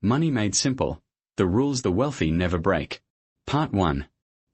Money Made Simple: The Rules the Wealthy Never Break. Part 1.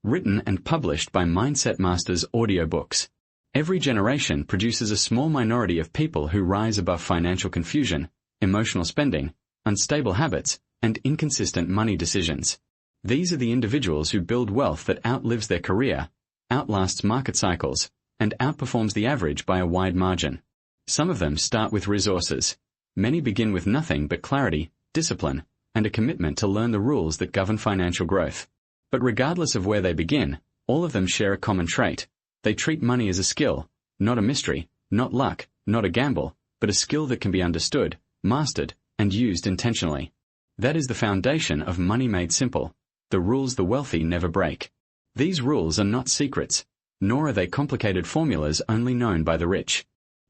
Written and published by Mindset Masters Audiobooks. Every generation produces a small minority of people who rise above financial confusion, emotional spending, unstable habits, and inconsistent money decisions. These are the individuals who build wealth that outlives their career, outlasts market cycles, and outperforms the average by a wide margin. Some of them start with resources. Many begin with nothing but clarity, discipline, and a commitment to learn the rules that govern financial growth. But regardless of where they begin, all of them share a common trait. They treat money as a skill, not a mystery, not luck, not a gamble, but a skill that can be understood, mastered, and used intentionally. That is the foundation of Money Made Simple: The Rules the Wealthy Never Break. These rules are not secrets, nor are they complicated formulas only known by the rich.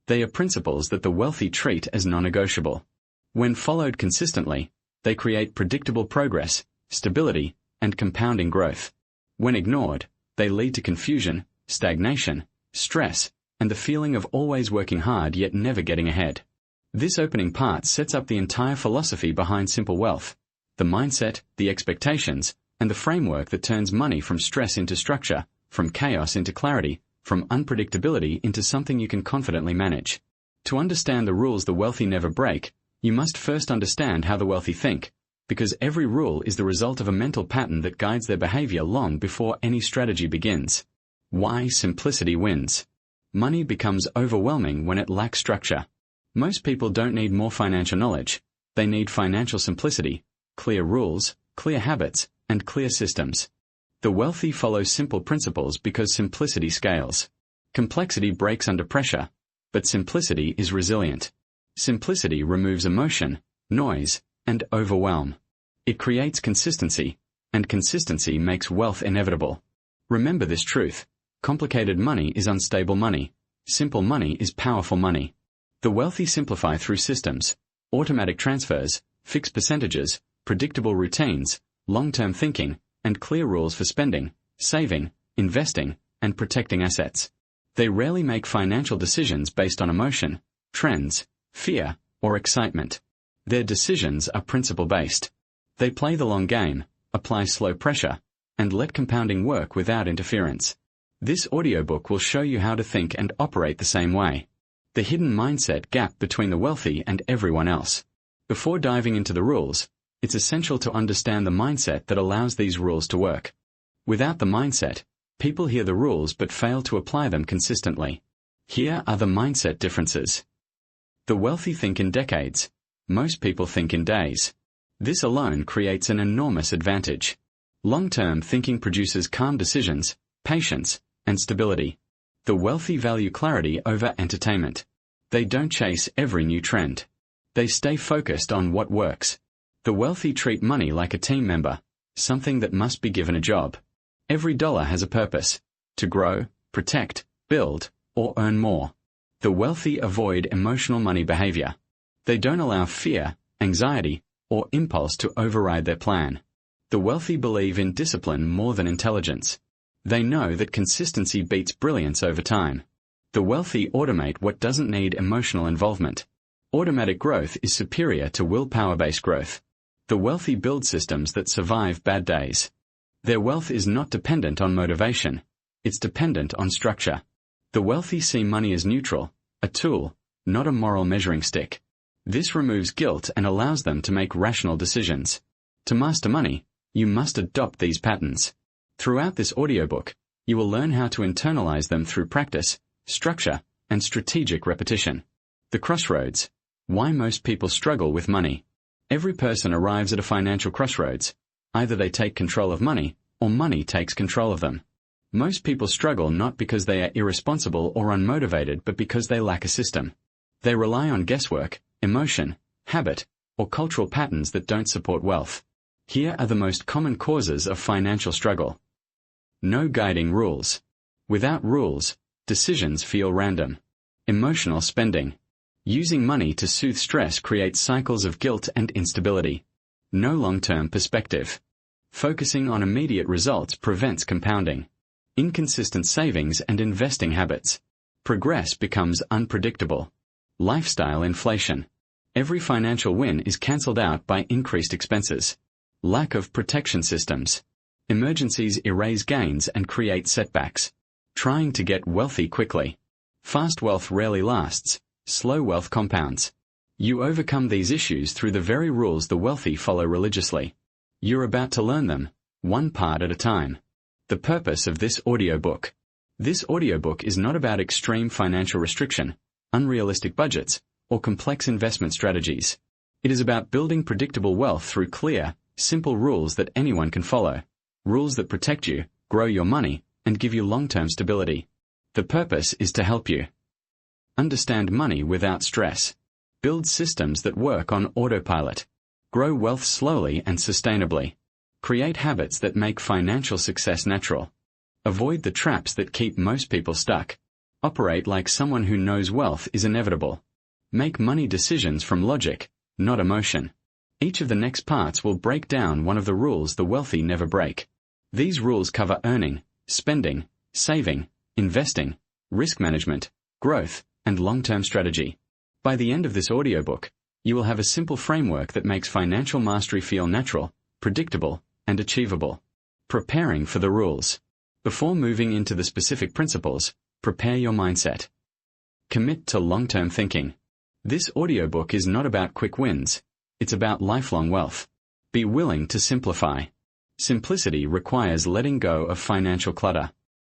They are principles that the wealthy treat as non-negotiable. When followed consistently, they create predictable progress, stability, and compounding growth. When ignored, they lead to confusion, stagnation, stress, and the feeling of always working hard yet never getting ahead. This opening part sets up the entire philosophy behind simple wealth: the mindset, the expectations, and the framework that turns money from stress into structure, from chaos into clarity, from unpredictability into something you can confidently manage. To understand the rules the wealthy never break, you must first understand how the wealthy think, because every rule is the result of a mental pattern that guides their behavior long before any strategy begins. Why simplicity wins. Money becomes overwhelming when it lacks structure. Most people don't need more financial knowledge. They need financial simplicity, clear rules, clear habits, and clear systems. The wealthy follow simple principles because simplicity scales. Complexity breaks under pressure, but simplicity is resilient. Simplicity removes emotion, noise, and overwhelm. It creates consistency, and consistency makes wealth inevitable. Remember this truth: complicated money is unstable money. Simple money is powerful money. The wealthy simplify through systems: automatic transfers, fixed percentages, predictable routines, long-term thinking, and clear rules for spending, saving, investing, and protecting assets. They rarely make financial decisions based on emotion, trends, fear, or excitement. Their decisions are principle-based. They play the long game, apply slow pressure, and let compounding work without interference. This audiobook will show you how to think and operate the same way. The hidden mindset gap between the wealthy and everyone else. Before diving into the rules, it's essential to understand the mindset that allows these rules to work. Without the mindset, people hear the rules but fail to apply them consistently. Here are the mindset differences. The wealthy think in decades. Most people think in days. This alone creates an enormous advantage. Long-term thinking produces calm decisions, patience, and stability. The wealthy value clarity over entertainment. They don't chase every new trend. They stay focused on what works. The wealthy treat money like a team member, something that must be given a job. Every dollar has a purpose: to grow, protect, build, or earn more. The wealthy avoid emotional money behavior. They don't allow fear, anxiety, or impulse to override their plan. The wealthy believe in discipline more than intelligence. They know that consistency beats brilliance over time. The wealthy automate what doesn't need emotional involvement. Automatic growth is superior to willpower-based growth. The wealthy build systems that survive bad days. Their wealth is not dependent on motivation. It's dependent on structure. The wealthy see money as neutral, a tool, not a moral measuring stick. This removes guilt and allows them to make rational decisions. To master money, you must adopt these patterns. Throughout this audiobook, you will learn how to internalize them through practice, structure, and strategic repetition. The crossroads. Why most people struggle with money. Every person arrives at a financial crossroads. Either they take control of money, or money takes control of them. Most people struggle not because they are irresponsible or unmotivated, but because they lack a system. They rely on guesswork, emotion, habit, or cultural patterns that don't support wealth. Here are the most common causes of financial struggle. No guiding rules. Without rules, decisions feel random. Emotional spending. Using money to soothe stress creates cycles of guilt and instability. No long-term perspective. Focusing on immediate results prevents compounding. Inconsistent savings and investing habits. Progress becomes unpredictable. Lifestyle inflation. Every financial win is cancelled out by increased expenses. Lack of protection systems. Emergencies erase gains and create setbacks. Trying to get wealthy quickly. Fast wealth rarely lasts. Slow wealth compounds. You overcome these issues through the very rules the wealthy follow religiously. You're about to learn them, one part at a time. The purpose of this audiobook. This audiobook is not about extreme financial restriction, unrealistic budgets, or complex investment strategies. It is about building predictable wealth through clear, simple rules that anyone can follow. Rules that protect you, grow your money, and give you long-term stability. The purpose is to help you understand money without stress. Build systems that work on autopilot. Grow wealth slowly and sustainably. Create habits that make financial success natural. Avoid the traps that keep most people stuck. Operate like someone who knows wealth is inevitable. Make money decisions from logic, not emotion. Each of the next parts will break down one of the rules the wealthy never break. These rules cover earning, spending, saving, investing, risk management, growth, and long-term strategy. By the end of this audiobook, you will have a simple framework that makes financial mastery feel natural, predictable, and achievable. Preparing for the rules. Before moving into the specific principles, prepare your mindset. Commit to long-term thinking. This audiobook is not about quick wins. It's about lifelong wealth. Be willing to simplify. Simplicity requires letting go of financial clutter.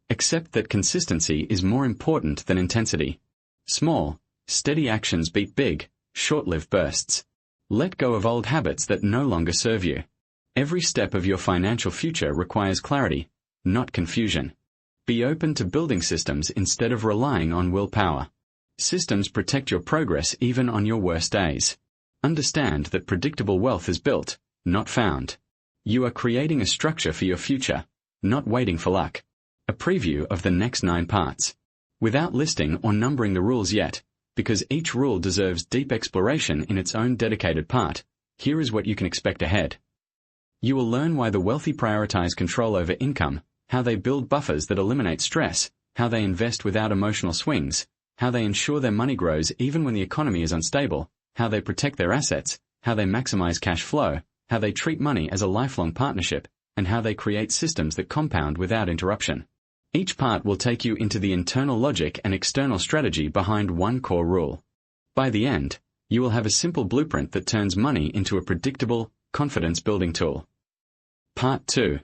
Accept that consistency is more important than intensity. Small, steady actions beat big, short-lived bursts. Let go of old habits that no longer serve you. Every step of your financial future requires clarity, not confusion. Be open to building systems instead of relying on willpower. Systems protect your progress even on your worst days. Understand that predictable wealth is built, not found. You are creating a structure for your future, not waiting for luck. A preview of the next 9 parts. Without listing or numbering the rules yet, because each rule deserves deep exploration in its own dedicated part, here is what you can expect ahead. You will learn why the wealthy prioritize control over income, how they build buffers that eliminate stress, how they invest without emotional swings, how they ensure their money grows even when the economy is unstable, how they protect their assets, how they maximize cash flow, how they treat money as a lifelong partnership, and how they create systems that compound without interruption. Each part will take you into the internal logic and external strategy behind one core rule. By the end, you will have a simple blueprint that turns money into a predictable, confidence-building tool. Part 2.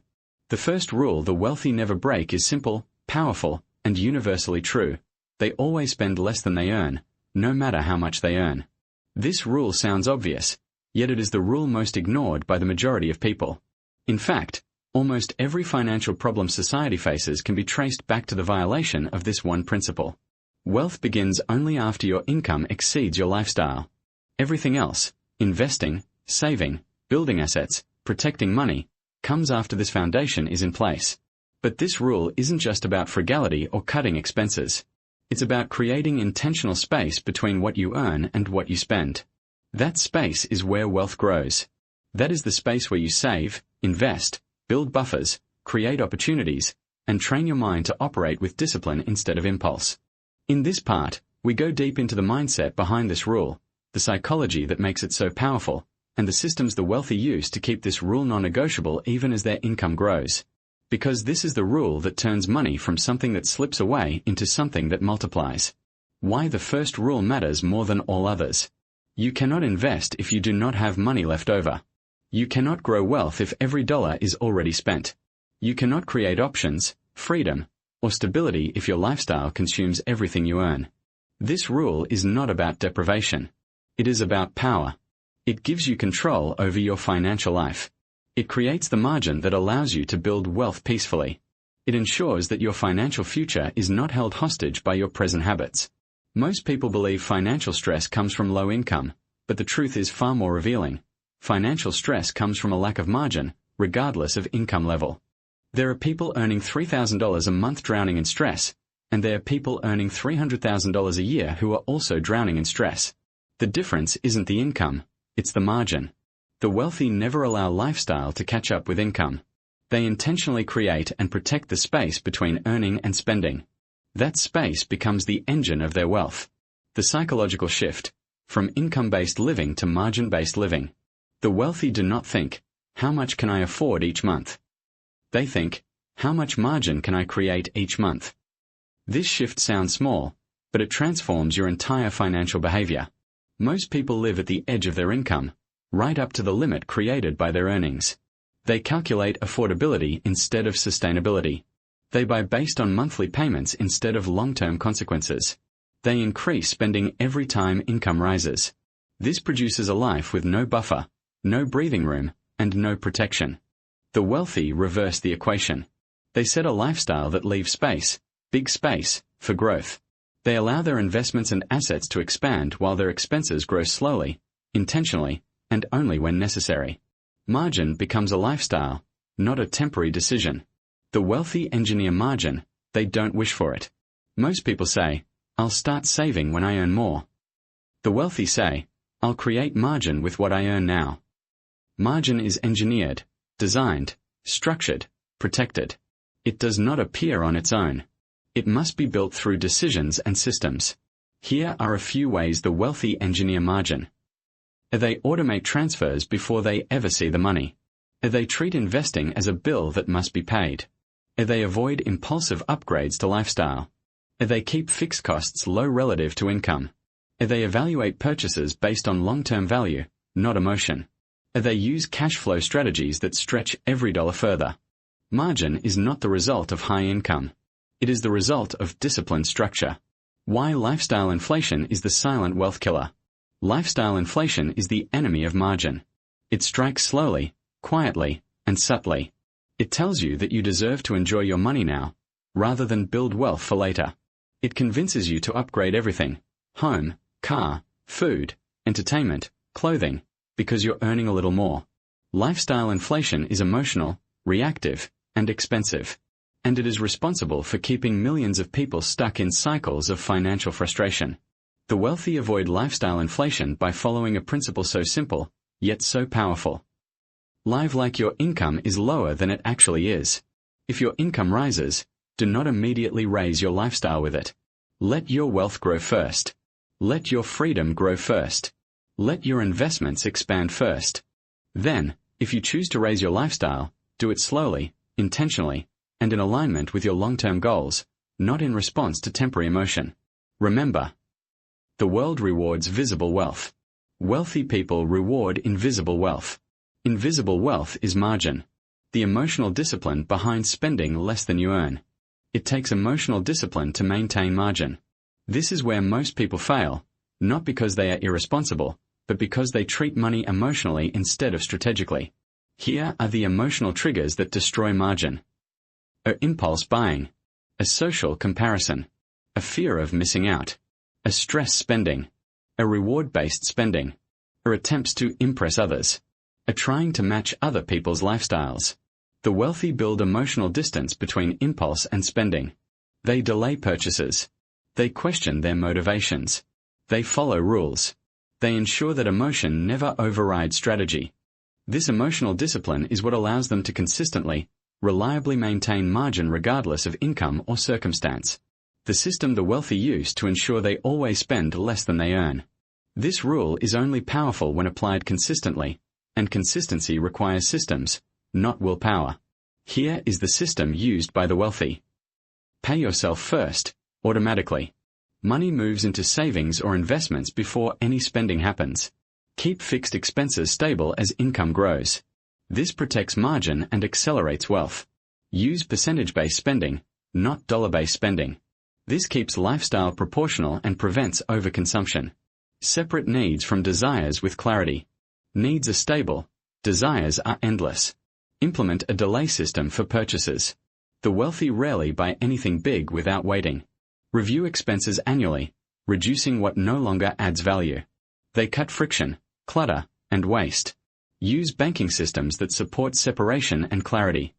The first rule the wealthy never break is simple, powerful, and universally true. They always spend less than they earn, no matter how much they earn. This rule sounds obvious, yet it is the rule most ignored by the majority of people. In fact, almost every financial problem society faces can be traced back to the violation of this one principle. Wealth begins only after your income exceeds your lifestyle. Everything else, investing, saving, building assets, protecting money, comes after this foundation is in place. But this rule isn't just about frugality or cutting expenses. It's about creating intentional space between what you earn and what you spend. That space is where wealth grows. That is the space where you save, invest, build buffers, create opportunities, and train your mind to operate with discipline instead of impulse. In this part, we go deep into the mindset behind this rule, the psychology that makes it so powerful, and the systems the wealthy use to keep this rule non-negotiable even as their income grows. Because this is the rule that turns money from something that slips away into something that multiplies. Why the first rule matters more than all others. You cannot invest if you do not have money left over. You cannot grow wealth if every dollar is already spent. You cannot create options, freedom, or stability if your lifestyle consumes everything you earn. This rule is not about deprivation. It is about power. It gives you control over your financial life. It creates the margin that allows you to build wealth peacefully. It ensures that your financial future is not held hostage by your present habits. Most people believe financial stress comes from low income, but the truth is far more revealing. Financial stress comes from a lack of margin, regardless of income level. There are people earning $3,000 a month drowning in stress, and there are people earning $300,000 a year who are also drowning in stress. The difference isn't the income, it's the margin. The wealthy never allow lifestyle to catch up with income. They intentionally create and protect the space between earning and spending. That space becomes the engine of their wealth. The psychological shift. from income-based living to margin-based living. The wealthy do not think, how much can I afford each month? They think, how much margin can I create each month? This shift sounds small, but it transforms your entire financial behavior. Most people live at the edge of their income, right up to the limit created by their earnings. They calculate affordability instead of sustainability. They buy based on monthly payments instead of long-term consequences. They increase spending every time income rises. This produces a life with no buffer, no breathing room, and no protection. The wealthy reverse the equation. They set a lifestyle that leaves space, big space, for growth. They allow their investments and assets to expand while their expenses grow slowly, intentionally, and only when necessary. Margin becomes a lifestyle, not a temporary decision. The wealthy engineer margin, they don't wish for it. Most people say, I'll start saving when I earn more. The wealthy say, I'll create margin with what I earn now. Margin is engineered, designed, structured, protected. It does not appear on its own. It must be built through decisions and systems. Here are a few ways the wealthy engineer margin. They automate transfers before they ever see the money. They treat investing as a bill that must be paid. They avoid impulsive upgrades to lifestyle. They keep fixed costs low relative to income. They evaluate purchases based on long-term value, not emotion. They use cash flow strategies that stretch every dollar further. Margin is not the result of high income. It is the result of disciplined structure. Why lifestyle inflation is the silent wealth killer. Lifestyle inflation is the enemy of margin. It strikes slowly, quietly, and subtly. It tells you that you deserve to enjoy your money now, rather than build wealth for later. It convinces you to upgrade everything: home, car, food, entertainment, clothing, because you're earning a little more. Lifestyle inflation is emotional, reactive, and expensive. And it is responsible for keeping millions of people stuck in cycles of financial frustration. The wealthy avoid lifestyle inflation by following a principle so simple, yet so powerful. Live like your income is lower than it actually is. If your income rises, do not immediately raise your lifestyle with it. Let your wealth grow first. Let your freedom grow first. Let your investments expand first. Then, if you choose to raise your lifestyle, do it slowly, intentionally, and in alignment with your long-term goals, not in response to temporary emotion. Remember, the world rewards visible wealth. Wealthy people reward invisible wealth. Invisible wealth is margin. The emotional discipline behind spending less than you earn. It takes emotional discipline to maintain margin. This is where most people fail, not because they are irresponsible, but because they treat money emotionally instead of strategically. Here are the emotional triggers that destroy margin. A impulse buying, a social comparison, a fear of missing out, a stress spending, a reward-based spending, or attempts to impress others, a trying to match other people's lifestyles. The wealthy build emotional distance between impulse and spending. They delay purchases. They question their motivations. They follow rules. They ensure that emotion never overrides strategy. This emotional discipline is what allows them to consistently, reliably maintain margin regardless of income or circumstance. The system the wealthy use to ensure they always spend less than they earn. This rule is only powerful when applied consistently, and consistency requires systems, not willpower. Here is the system used by the wealthy. Pay yourself first, automatically. Money moves into savings or investments before any spending happens. Keep fixed expenses stable as income grows. This protects margin and accelerates wealth. Use percentage-based spending, not dollar-based spending. This keeps lifestyle proportional and prevents overconsumption. Separate needs from desires with clarity. Needs are stable, desires are endless. Implement a delay system for purchases. The wealthy rarely buy anything big without waiting. Review expenses annually, reducing what no longer adds value. They cut friction, clutter, and waste. Use banking systems that support separation and clarity.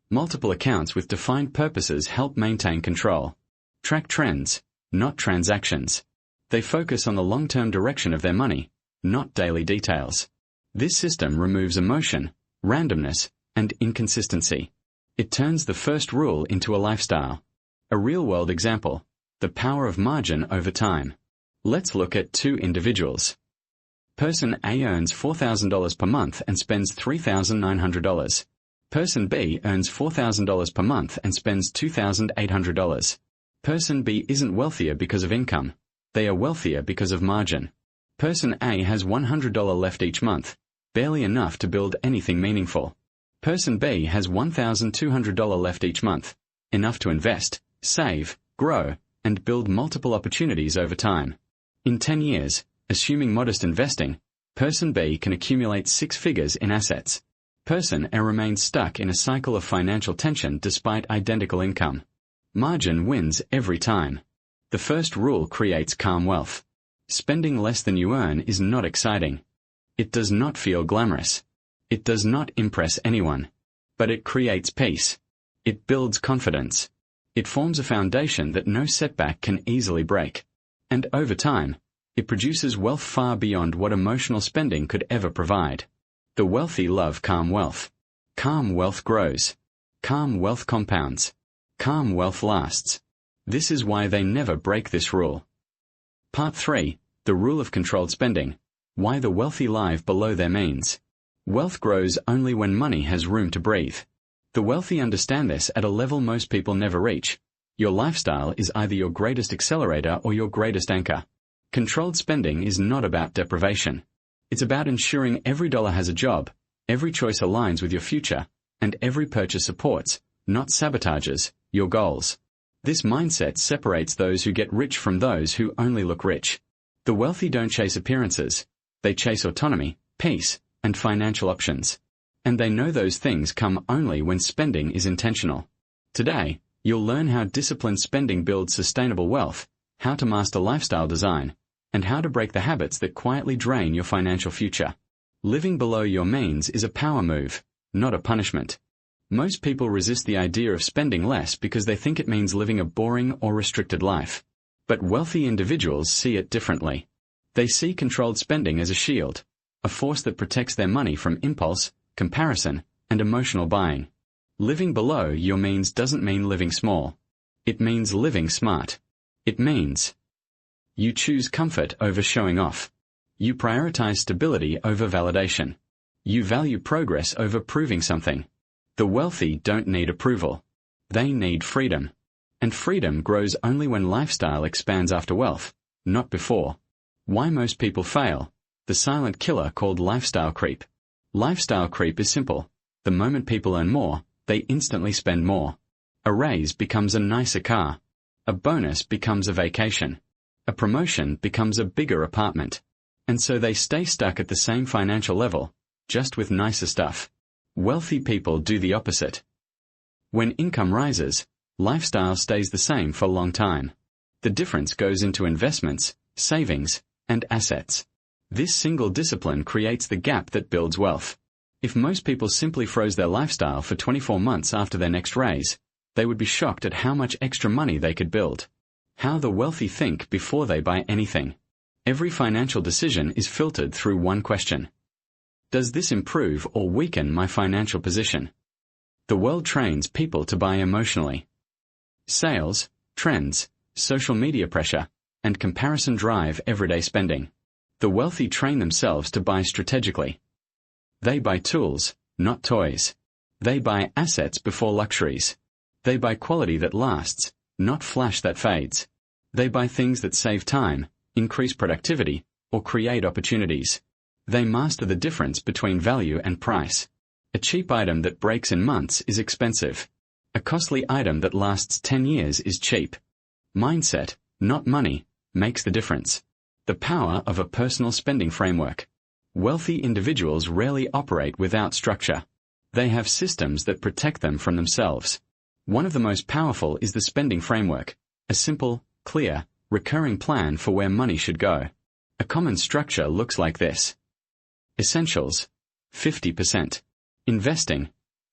Multiple accounts with defined purposes help maintain control. Track trends, not transactions. They focus on the long-term direction of their money, not daily details. This system removes emotion, randomness, and inconsistency. It turns the first rule into a lifestyle. A real-world example: the power of margin over time. Let's look at two individuals. Person A earns $4,000 per month and spends $3,900. Person B earns $4,000 per month and spends $2,800. Person B isn't wealthier because of income. They are wealthier because of margin. Person A has $100 left each month, barely enough to build anything meaningful. Person B has $1,200 left each month, enough to invest, save, grow, and build multiple opportunities over time. In 10 years, assuming modest investing, Person B can accumulate 6 figures in assets. Person A remains stuck in a cycle of financial tension despite identical income. Margin wins every time. The first rule creates calm wealth. Spending less than you earn is not exciting. It does not feel glamorous. It does not impress anyone. But it creates peace. It builds confidence. It forms a foundation that no setback can easily break. And over time, it produces wealth far beyond what emotional spending could ever provide. The wealthy love calm wealth. Calm wealth grows. Calm wealth compounds. Calm wealth lasts. This is why they never break this rule. Part 3. The Rule of Controlled Spending. Why the wealthy live below their means. Wealth grows only when money has room to breathe. The wealthy understand this at a level most people never reach. Your lifestyle is either your greatest accelerator or your greatest anchor. Controlled spending is not about deprivation. It's about ensuring every dollar has a job, every choice aligns with your future, and every purchase supports, not sabotages, your goals. This mindset separates those who get rich from those who only look rich. The wealthy don't chase appearances. They chase autonomy, peace, and financial options. And they know those things come only when spending is intentional. Today, you'll learn how disciplined spending builds sustainable wealth, how to master lifestyle design, and how to break the habits that quietly drain your financial future. Living below your means is a power move, not a punishment. Most people resist the idea of spending less because they think it means living a boring or restricted life. But wealthy individuals see it differently. They see controlled spending as a shield, a force that protects their money from impulse, comparison, and emotional buying. Living below your means doesn't mean living small. It means living smart. It means you choose comfort over showing off. You prioritize stability over validation. You value progress over proving something. The wealthy don't need approval. They need freedom. And freedom grows only when lifestyle expands after wealth, not before. Why most people fail. The silent killer called lifestyle creep. Lifestyle creep is simple. The moment people earn more, they instantly spend more. A raise becomes a nicer car. A bonus becomes a vacation. A promotion becomes a bigger apartment. And so they stay stuck at the same financial level, just with nicer stuff. Wealthy people do the opposite. When income rises, lifestyle stays the same for a long time. The difference goes into investments, savings, and assets. This single discipline creates the gap that builds wealth. If most people simply froze their lifestyle for 24 months after their next raise, they would be shocked at how much extra money they could build. How the wealthy think before they buy anything. Every financial decision is filtered through one question. Does this improve or weaken my financial position? The world trains people to buy emotionally. Sales, trends, social media pressure, and comparison drive everyday spending. The wealthy train themselves to buy strategically. They buy tools, not toys. They buy assets before luxuries. They buy quality that lasts, not flash that fades. They buy things that save time, increase productivity, or create opportunities. They master the difference between value and price. A cheap item that breaks in months is expensive. A costly item that lasts 10 years is cheap. Mindset, not money, makes the difference. The power of a personal spending framework. Wealthy individuals rarely operate without structure. They have systems that protect them from themselves. One of the most powerful is the spending framework, a simple, clear, recurring plan for where money should go. A common structure looks like this. Essentials, 50%. Investing,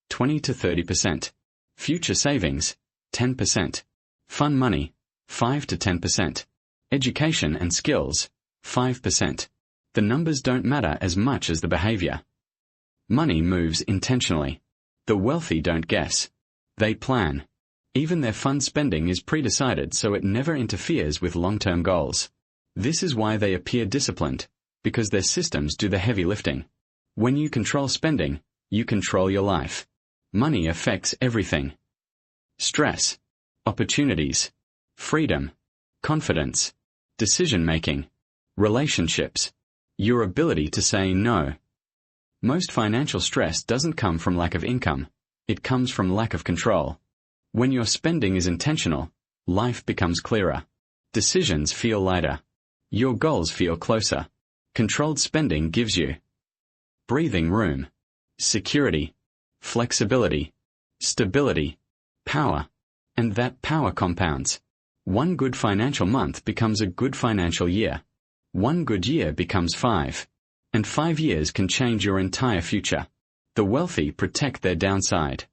20 to 30%. Future savings, 10%. Fun money, 5 to 10%. Education and skills, 5%. The numbers don't matter as much as the behavior. Money moves intentionally. The wealthy don't guess. They plan. Even their fun spending is pre-decided so it never interferes with long-term goals. This is why they appear disciplined, because their systems do the heavy lifting. When you control spending, you control your life. Money affects everything. Stress, opportunities, freedom, confidence, decision-making, relationships, your ability to say no. Most financial stress doesn't come from lack of income, it comes from lack of control. When your spending is intentional, life becomes clearer. Decisions feel lighter. Your goals feel closer. Controlled spending gives you breathing room, security, flexibility, stability, power, and that power compounds. One good financial month becomes a good financial year. One good year becomes 5. And 5 years can change your entire future. The wealthy protect their downside.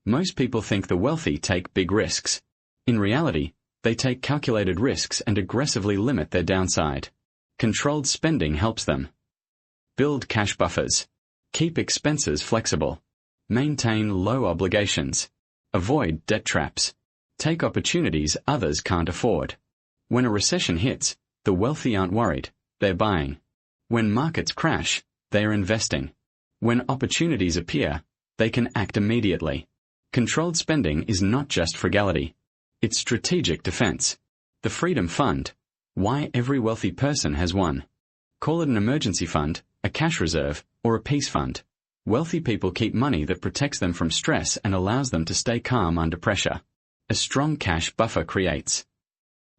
Most people think the wealthy take big risks. In reality, they take calculated risks and aggressively limit their downside. Controlled spending helps them. Build cash buffers. Keep expenses flexible. Maintain low obligations. Avoid debt traps. Take opportunities others can't afford. When a recession hits, the wealthy aren't worried, they're buying. When markets crash, they are investing. When opportunities appear, they can act immediately. Controlled spending is not just frugality. It's strategic defense. The Freedom Fund. Why every wealthy person has one. Call it an emergency fund, a cash reserve, or a peace fund. Wealthy people keep money that protects them from stress and allows them to stay calm under pressure. A strong cash buffer creates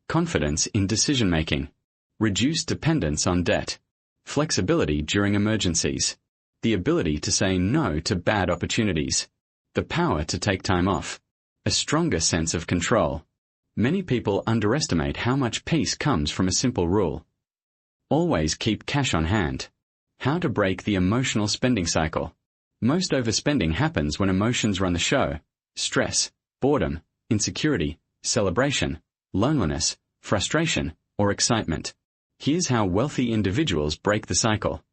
confidence in decision-making, reduced dependence on debt, flexibility during emergencies, the ability to say no to bad opportunities, the power to take time off, a stronger sense of control. Many people underestimate how much peace comes from a simple rule. Always keep cash on hand. How to break the emotional spending cycle. Most overspending happens when emotions run the show. Stress, boredom, insecurity, celebration, loneliness, frustration, or excitement. Here's how wealthy individuals break the cycle.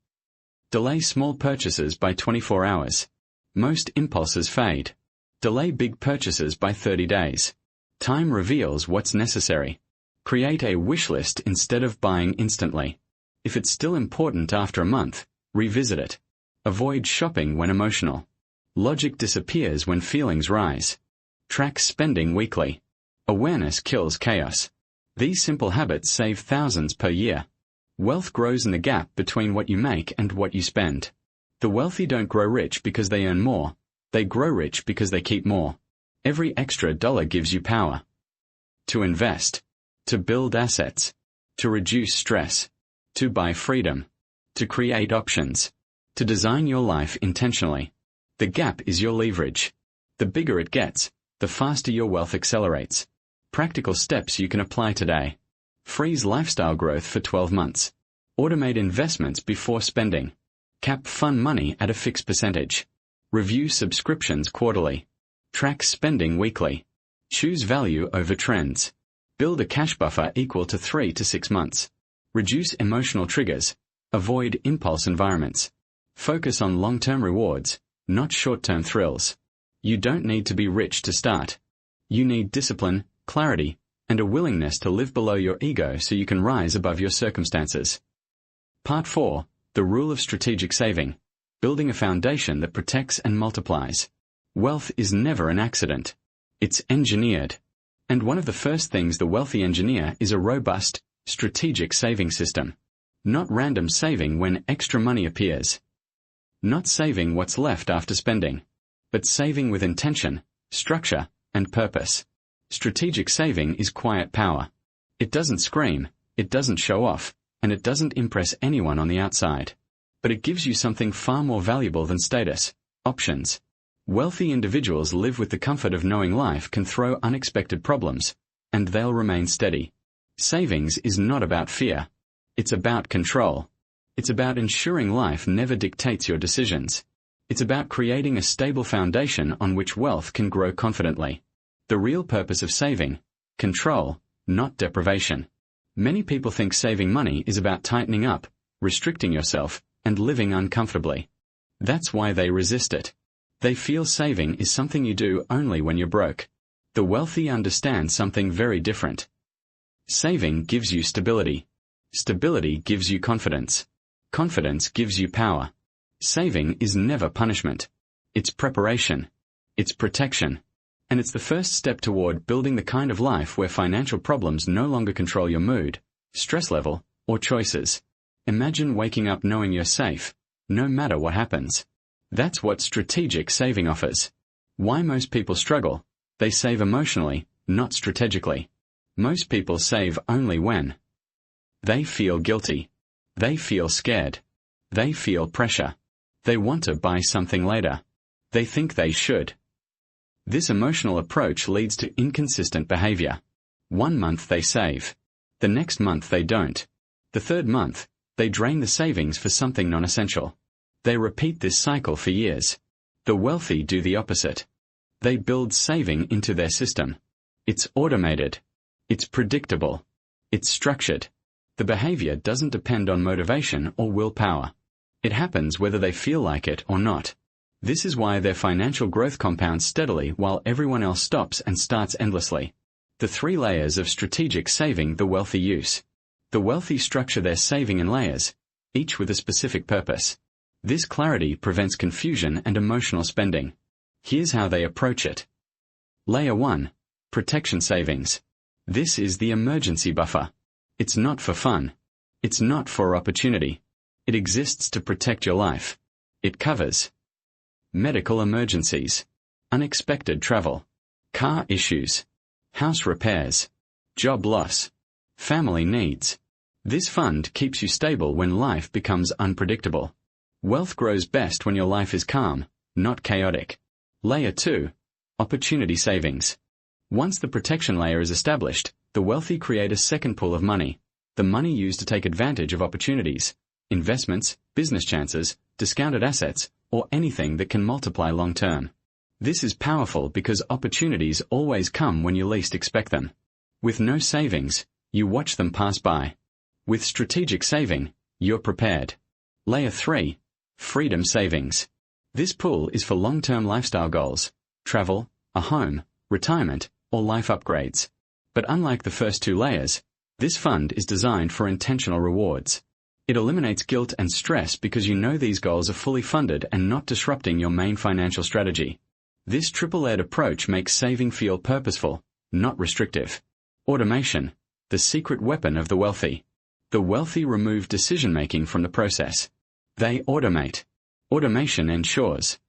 Delay small purchases by 24 hours. Most impulses fade. Delay big purchases by 30 days. Time reveals what's necessary. Create a wish list instead of buying instantly. If it's still important after a month, revisit it. Avoid shopping when emotional. Logic disappears when feelings rise. Track spending weekly. Awareness kills chaos. These simple habits save thousands per year. Wealth grows in the gap between what you make and what you spend. The wealthy don't grow rich because they earn more. They grow rich because they keep more. Every extra dollar gives you power. To invest. To build assets. To reduce stress. To buy freedom. To create options. To design your life intentionally. The gap is your leverage. The bigger it gets, the faster your wealth accelerates. Practical steps you can apply today. Freeze lifestyle growth for 12 months. Automate investments before spending. Cap fund money at a fixed percentage. Review subscriptions quarterly. Track spending weekly. Choose value over trends. Build a cash buffer equal to 3 to 6 months. Reduce emotional triggers. Avoid impulse environments. Focus on long-term rewards, not short-term thrills. You don't need to be rich to start. You need discipline, clarity, and a willingness to live below your ego so you can rise above your circumstances. Part 4. The Rule of Strategic Saving. Building a foundation that protects and multiplies. Wealth is never an accident. It's engineered. And one of the first things the wealthy engineer is a robust, strategic saving system. Not random saving when extra money appears. Not saving what's left after spending. But saving with intention, structure, and purpose. Strategic saving is quiet power. It doesn't scream, it doesn't show off, and it doesn't impress anyone on the outside. But it gives you something far more valuable than status: options. Wealthy individuals live with the comfort of knowing life can throw unexpected problems, and they'll remain steady. Savings is not about fear. It's about control. It's about ensuring life never dictates your decisions. It's about creating a stable foundation on which wealth can grow confidently. The real purpose of saving: control, not deprivation. Many people think saving money is about tightening up, restricting yourself, and living uncomfortably. That's why they resist it. They feel saving is something you do only when you're broke. The wealthy understand something very different. Saving gives you stability. Stability gives you confidence. Confidence gives you power. Saving is never punishment. It's preparation. It's protection. And it's the first step toward building the kind of life where financial problems no longer control your mood, stress level, or choices. Imagine waking up knowing you're safe, no matter what happens. That's what strategic saving offers. Why most people struggle? They save emotionally, not strategically. Most people save only when they feel guilty. They feel scared. They feel pressure. They want to buy something later. They think they should. This emotional approach leads to inconsistent behavior. 1 month they save. The next month they don't. The third month, they drain the savings for something non-essential. They repeat this cycle for years. The wealthy do the opposite. They build saving into their system. It's automated. It's predictable. It's structured. The behavior doesn't depend on motivation or willpower. It happens whether they feel like it or not. This is why their financial growth compounds steadily while everyone else stops and starts endlessly. The 3 layers of strategic saving the wealthy use. The wealthy structure their saving in layers, each with a specific purpose. This clarity prevents confusion and emotional spending. Here's how they approach it. Layer 1. Protection savings. This is the emergency buffer. It's not for fun. It's not for opportunity. It exists to protect your life. It covers medical emergencies, unexpected travel, car issues, house repairs, job loss, family needs. This fund keeps you stable when life becomes unpredictable. Wealth grows best when your life is calm, not chaotic. Layer 2. Opportunity savings. Once the protection layer is established, the wealthy create a second pool of money, the money used to take advantage of opportunities, investments, business chances, discounted assets, or anything that can multiply long-term. This is powerful because opportunities always come when you least expect them. With no savings, you watch them pass by. With strategic saving, you're prepared. Layer 3. Freedom savings. This pool is for long-term lifestyle goals, travel, a home, retirement, or life upgrades. But unlike the first 2 layers, this fund is designed for intentional rewards. It eliminates guilt and stress because you know these goals are fully funded and not disrupting your main financial strategy. This triple-layered approach makes saving feel purposeful, not restrictive. Automation, the secret weapon of the wealthy. The wealthy remove decision-making from the process. They automate. Automation ensures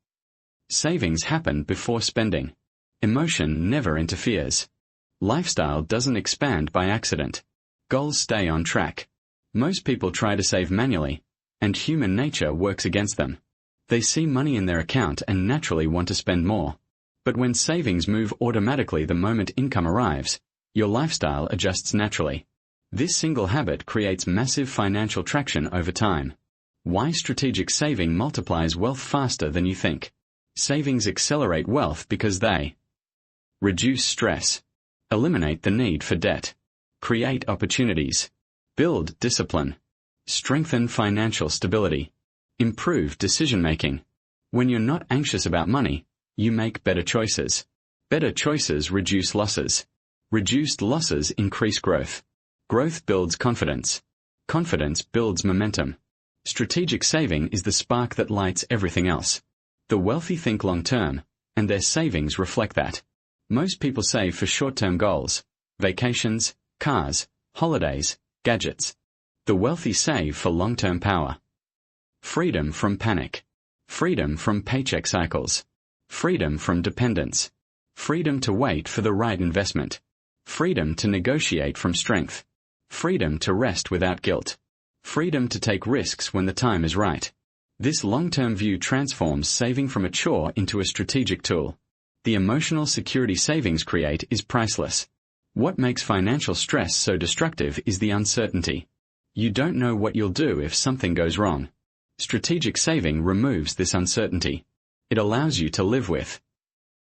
savings happen before spending. Emotion never interferes. Lifestyle doesn't expand by accident. Goals stay on track. Most people try to save manually, and human nature works against them. They see money in their account and naturally want to spend more. But when savings move automatically the moment income arrives, your lifestyle adjusts naturally. This single habit creates massive financial traction over time. Why strategic saving multiplies wealth faster than you think. Savings accelerate wealth because they reduce stress, eliminate the need for debt, create opportunities, build discipline, strengthen financial stability, improve decision-making. When you're not anxious about money, you make better choices. Better choices reduce losses. Reduced losses increase growth. Growth builds confidence. Confidence builds momentum. Strategic saving is the spark that lights everything else. The wealthy think long-term, and their savings reflect that. Most people save for short-term goals, vacations, cars, holidays, gadgets. The wealthy save for long-term power. Freedom from panic. Freedom from paycheck cycles. Freedom from dependence. Freedom to wait for the right investment. Freedom to negotiate from strength. Freedom to rest without guilt. Freedom to take risks when the time is right. This long-term view transforms saving from a chore into a strategic tool. The emotional security savings create is priceless. What makes financial stress so destructive is the uncertainty. You don't know what you'll do if something goes wrong. Strategic saving removes this uncertainty. It allows you to live with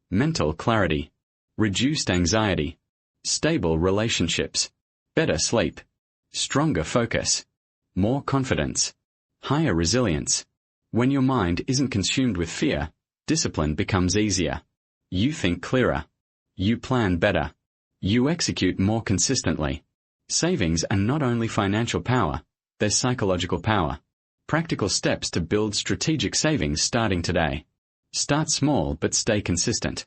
mental clarity, reduced anxiety, stable relationships, better sleep, stronger focus, more confidence, higher resilience. When your mind isn't consumed with fear, discipline becomes easier. You think clearer. You plan better. You execute more consistently. Savings are not only financial power, they're psychological power. Practical steps to build strategic savings starting today. Start small but stay consistent.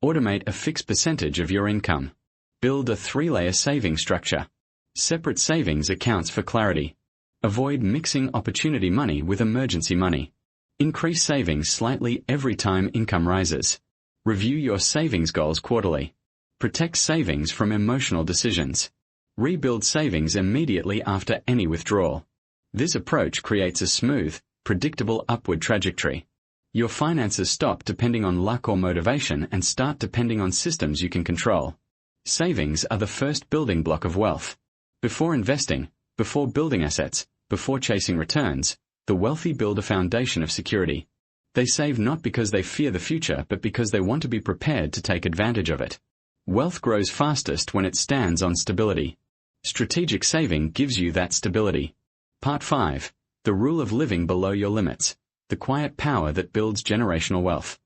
Automate a fixed percentage of your income. Build a 3-layer saving structure. Separate savings accounts for clarity. Avoid mixing opportunity money with emergency money. Increase savings slightly every time income rises. Review your savings goals quarterly. Protect savings from emotional decisions. Rebuild savings immediately after any withdrawal. This approach creates a smooth, predictable upward trajectory. Your finances stop depending on luck or motivation and start depending on systems you can control. Savings are the first building block of wealth. Before investing, before building assets, before chasing returns, the wealthy build a foundation of security. They save not because they fear the future but because they want to be prepared to take advantage of it. Wealth grows fastest when it stands on stability. Strategic saving gives you that stability. Part 5. The rule of living below your limits. The quiet power that builds generational wealth.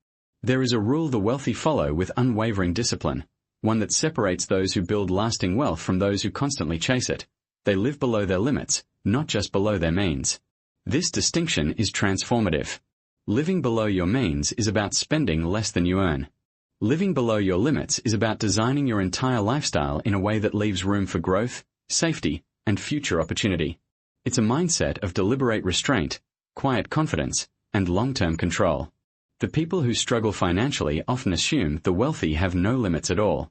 There is a rule the wealthy follow with unwavering discipline, one that separates those who build lasting wealth from those who constantly chase it. They live below their limits, not just below their means. This distinction is transformative. Living below your means is about spending less than you earn. Living below your limits is about designing your entire lifestyle in a way that leaves room for growth, safety, and future opportunity. It's a mindset of deliberate restraint, quiet confidence, and long-term control. The people who struggle financially often assume the wealthy have no limits at all.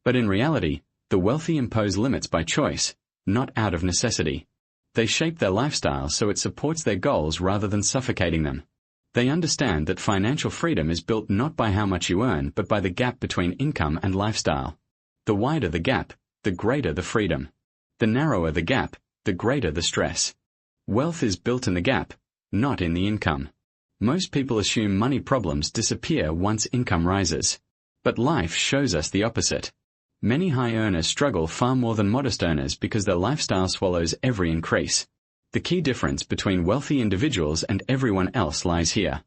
But in reality, the wealthy impose limits by choice, not out of necessity. They shape their lifestyle so it supports their goals rather than suffocating them. They understand that financial freedom is built not by how much you earn but by the gap between income and lifestyle. The wider the gap, the greater the freedom. The narrower the gap, the greater the stress. Wealth is built in the gap, not in the income. Most people assume money problems disappear once income rises. But life shows us the opposite. Many high earners struggle far more than modest earners because their lifestyle swallows every increase. The key difference between wealthy individuals and everyone else lies here.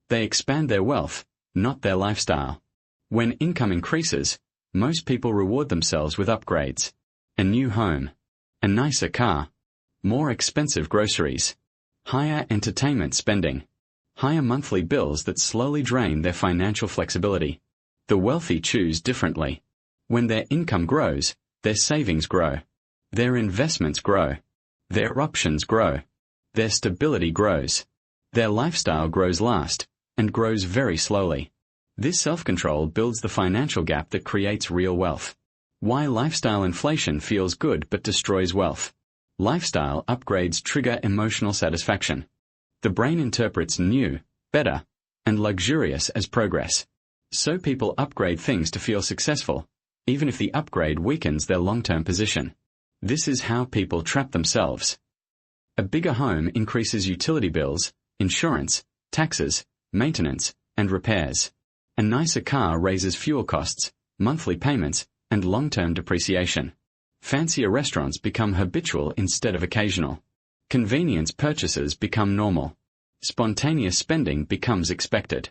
They expand their wealth, not their lifestyle. When income increases, most people reward themselves with upgrades. A new home. A nicer car. More expensive groceries. Higher entertainment spending. Higher monthly bills that slowly drain their financial flexibility. The wealthy choose differently. When their income grows, their savings grow. Their investments grow. Their options grow. Their stability grows. Their lifestyle grows last, and grows very slowly. This self-control builds the financial gap that creates real wealth. Why lifestyle inflation feels good but destroys wealth. Lifestyle upgrades trigger emotional satisfaction. The brain interprets new, better, and luxurious as progress. So people upgrade things to feel successful, even if the upgrade weakens their long-term position. This is how people trap themselves. A bigger home increases utility bills, insurance, taxes, maintenance, and repairs. A nicer car raises fuel costs, monthly payments, and long-term depreciation. Fancier restaurants become habitual instead of occasional. Convenience purchases become normal. Spontaneous spending becomes expected.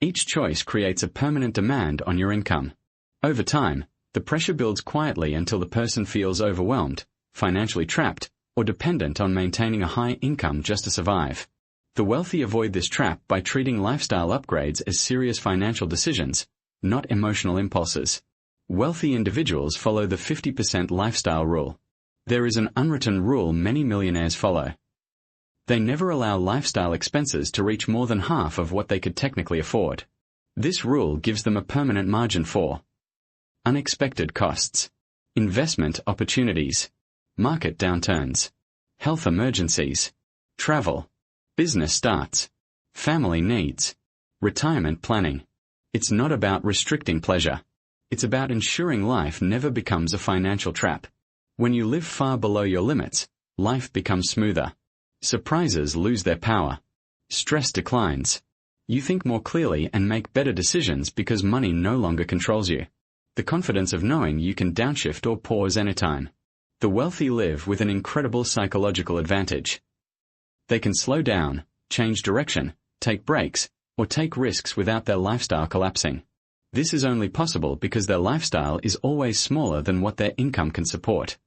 Each choice creates a permanent demand on your income. Over time, the pressure builds quietly until the person feels overwhelmed, financially trapped, or dependent on maintaining a high income just to survive. The wealthy avoid this trap by treating lifestyle upgrades as serious financial decisions, not emotional impulses. Wealthy individuals follow the 50% lifestyle rule. There is an unwritten rule many millionaires follow. They never allow lifestyle expenses to reach more than half of what they could technically afford. This rule gives them a permanent margin for unexpected costs, investment opportunities, market downturns, health emergencies, travel, business starts, family needs, retirement planning. It's not about restricting pleasure. It's about ensuring life never becomes a financial trap. When you live far below your limits, life becomes smoother. Surprises lose their power. Stress declines. You think more clearly and make better decisions because money no longer controls you. The confidence of knowing you can downshift or pause anytime. The wealthy live with an incredible psychological advantage. They can slow down, change direction, take breaks, or take risks without their lifestyle collapsing. This is only possible because their lifestyle is always smaller than what their income can support.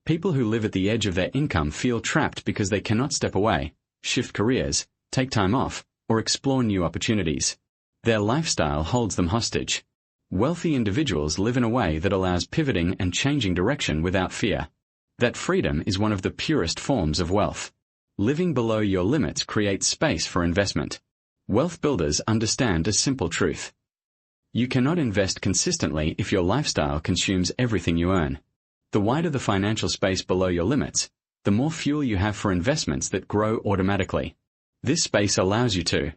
People who live at the edge of their income feel trapped because they cannot step away, shift careers, take time off, or explore new opportunities. Their lifestyle holds them hostage. Wealthy individuals live in a way that allows pivoting and changing direction without fear. That freedom is one of the purest forms of wealth. Living below your limits creates space for investment. Wealth builders understand a simple truth. You cannot invest consistently if your lifestyle consumes everything you earn. The wider the financial space below your limits, the more fuel you have for investments that grow automatically. This space allows you to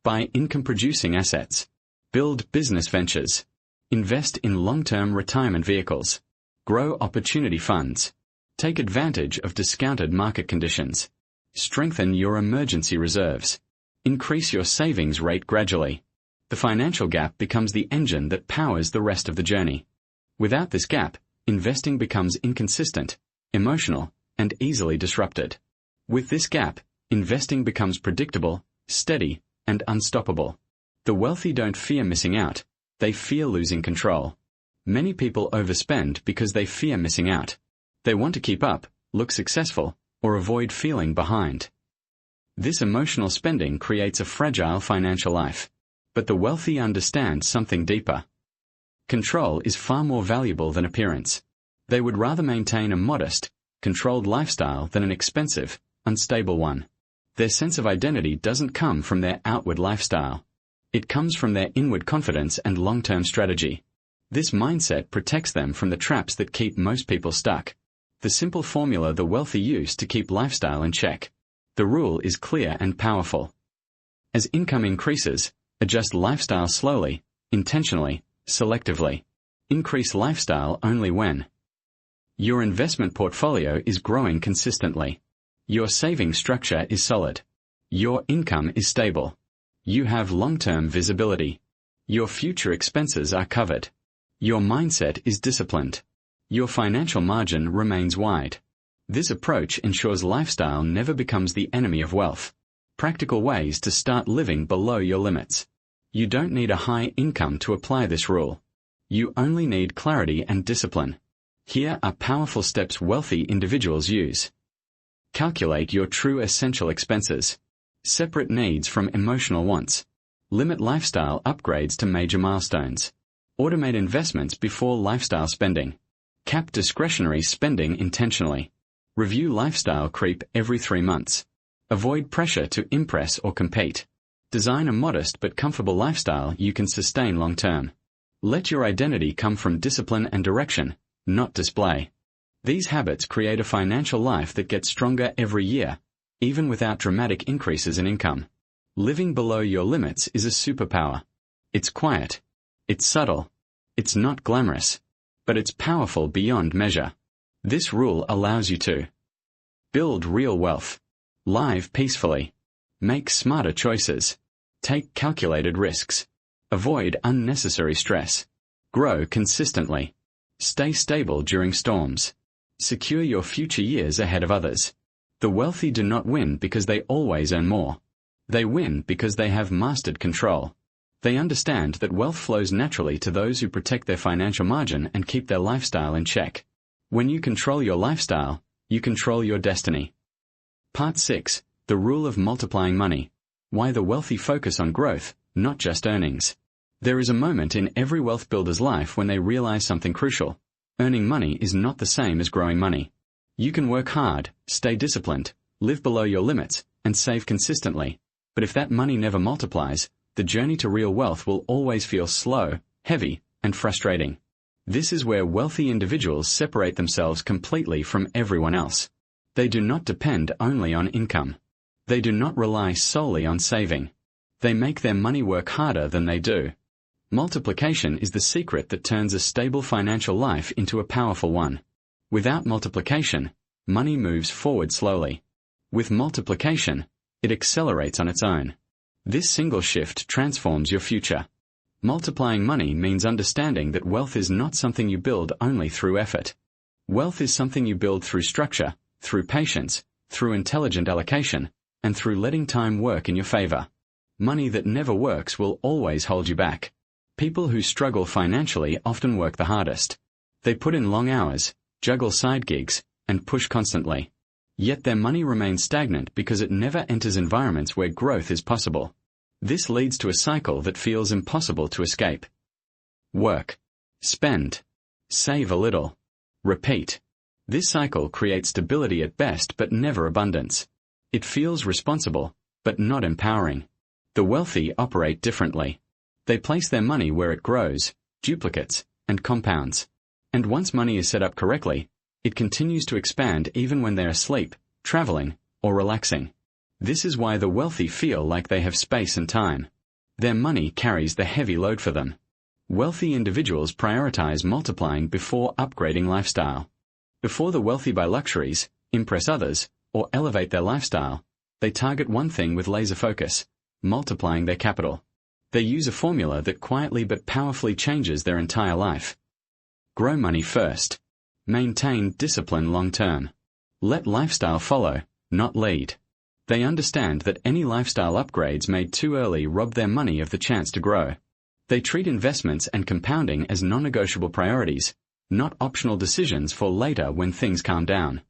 buy income-producing assets, build business ventures, invest in long-term retirement vehicles, grow opportunity funds, take advantage of discounted market conditions, strengthen your emergency reserves, increase your savings rate gradually. The financial gap becomes the engine that powers the rest of the journey. Without this gap, investing becomes inconsistent, emotional, and easily disrupted. With this gap, investing becomes predictable, steady, and unstoppable. The wealthy don't fear missing out, they fear losing control. Many people overspend because they fear missing out. They want to keep up, look successful, or avoid feeling behind. This emotional spending creates a fragile financial life. But the wealthy understand something deeper. Control is far more valuable than appearance. They would rather maintain a modest, controlled lifestyle than an expensive, unstable one. Their sense of identity doesn't come from their outward lifestyle. It comes from their inward confidence and long-term strategy. This mindset protects them from the traps that keep most people stuck. The simple formula the wealthy use to keep lifestyle in check. The rule is clear and powerful. As income increases, adjust lifestyle slowly, intentionally, selectively. Increase lifestyle only when your investment portfolio is growing consistently. Your saving structure is solid. Your income is stable. You have long-term visibility. Your future expenses are covered. Your mindset is disciplined. Your financial margin remains wide. This approach ensures lifestyle never becomes the enemy of wealth. Practical ways to start living below your limits. You don't need a high income to apply this rule. You only need clarity and discipline. Here are powerful steps wealthy individuals use. Calculate your true essential expenses. Separate needs from emotional wants. Limit lifestyle upgrades to major milestones. Automate investments before lifestyle spending. Cap discretionary spending intentionally. Review lifestyle creep every 3 months. Avoid pressure to impress or compete. Design a modest but comfortable lifestyle you can sustain long-term. Let your identity come from discipline and direction, not display. These habits create a financial life that gets stronger every year, even without dramatic increases in income. Living below your limits is a superpower. It's quiet. It's subtle. It's not glamorous. But it's powerful beyond measure. This rule allows you to build real wealth. Live peacefully. Make smarter choices. Take calculated risks. Avoid unnecessary stress. Grow consistently. Stay stable during storms. Secure your future years ahead of others. The wealthy do not win because they always earn more. They win because they have mastered control. They understand that wealth flows naturally to those who protect their financial margin and keep their lifestyle in check. When you control your lifestyle, you control your destiny. Part 6. The Rule of Multiplying Money. Why the wealthy focus on growth, not just earnings. There is a moment in every wealth builder's life when they realize something crucial. Earning money is not the same as growing money. You can work hard, stay disciplined, live below your limits, and save consistently. But if that money never multiplies, the journey to real wealth will always feel slow, heavy, and frustrating. This is where wealthy individuals separate themselves completely from everyone else. They do not depend only on income. They do not rely solely on saving. They make their money work harder than they do. Multiplication is the secret that turns a stable financial life into a powerful one. Without multiplication, money moves forward slowly. With multiplication, it accelerates on its own. This single shift transforms your future. Multiplying money means understanding that wealth is not something you build only through effort. Wealth is something you build through structure, through patience, through intelligent allocation, and through letting time work in your favor. Money that never works will always hold you back. People who struggle financially often work the hardest. They put in long hours, juggle side gigs, and push constantly. Yet their money remains stagnant because it never enters environments where growth is possible. This leads to a cycle that feels impossible to escape. Work. Spend. Save a little. Repeat. This cycle creates stability at best but never abundance. It feels responsible, but not empowering. The wealthy operate differently. They place their money where it grows, duplicates, and compounds. And once money is set up correctly, it continues to expand even when they're asleep, traveling, or relaxing. This is why the wealthy feel like they have space and time. Their money carries the heavy load for them. Wealthy individuals prioritize multiplying before upgrading lifestyle. Before the wealthy buy luxuries, impress others, or elevate their lifestyle, they target one thing with laser focus: multiplying their capital. They use a formula that quietly but powerfully changes their entire life. Grow money first. Maintain discipline long term. Let lifestyle follow, not lead. They understand that any lifestyle upgrades made too early rob their money of the chance to grow. They treat investments and compounding as non-negotiable priorities, not optional decisions for later when things calm down.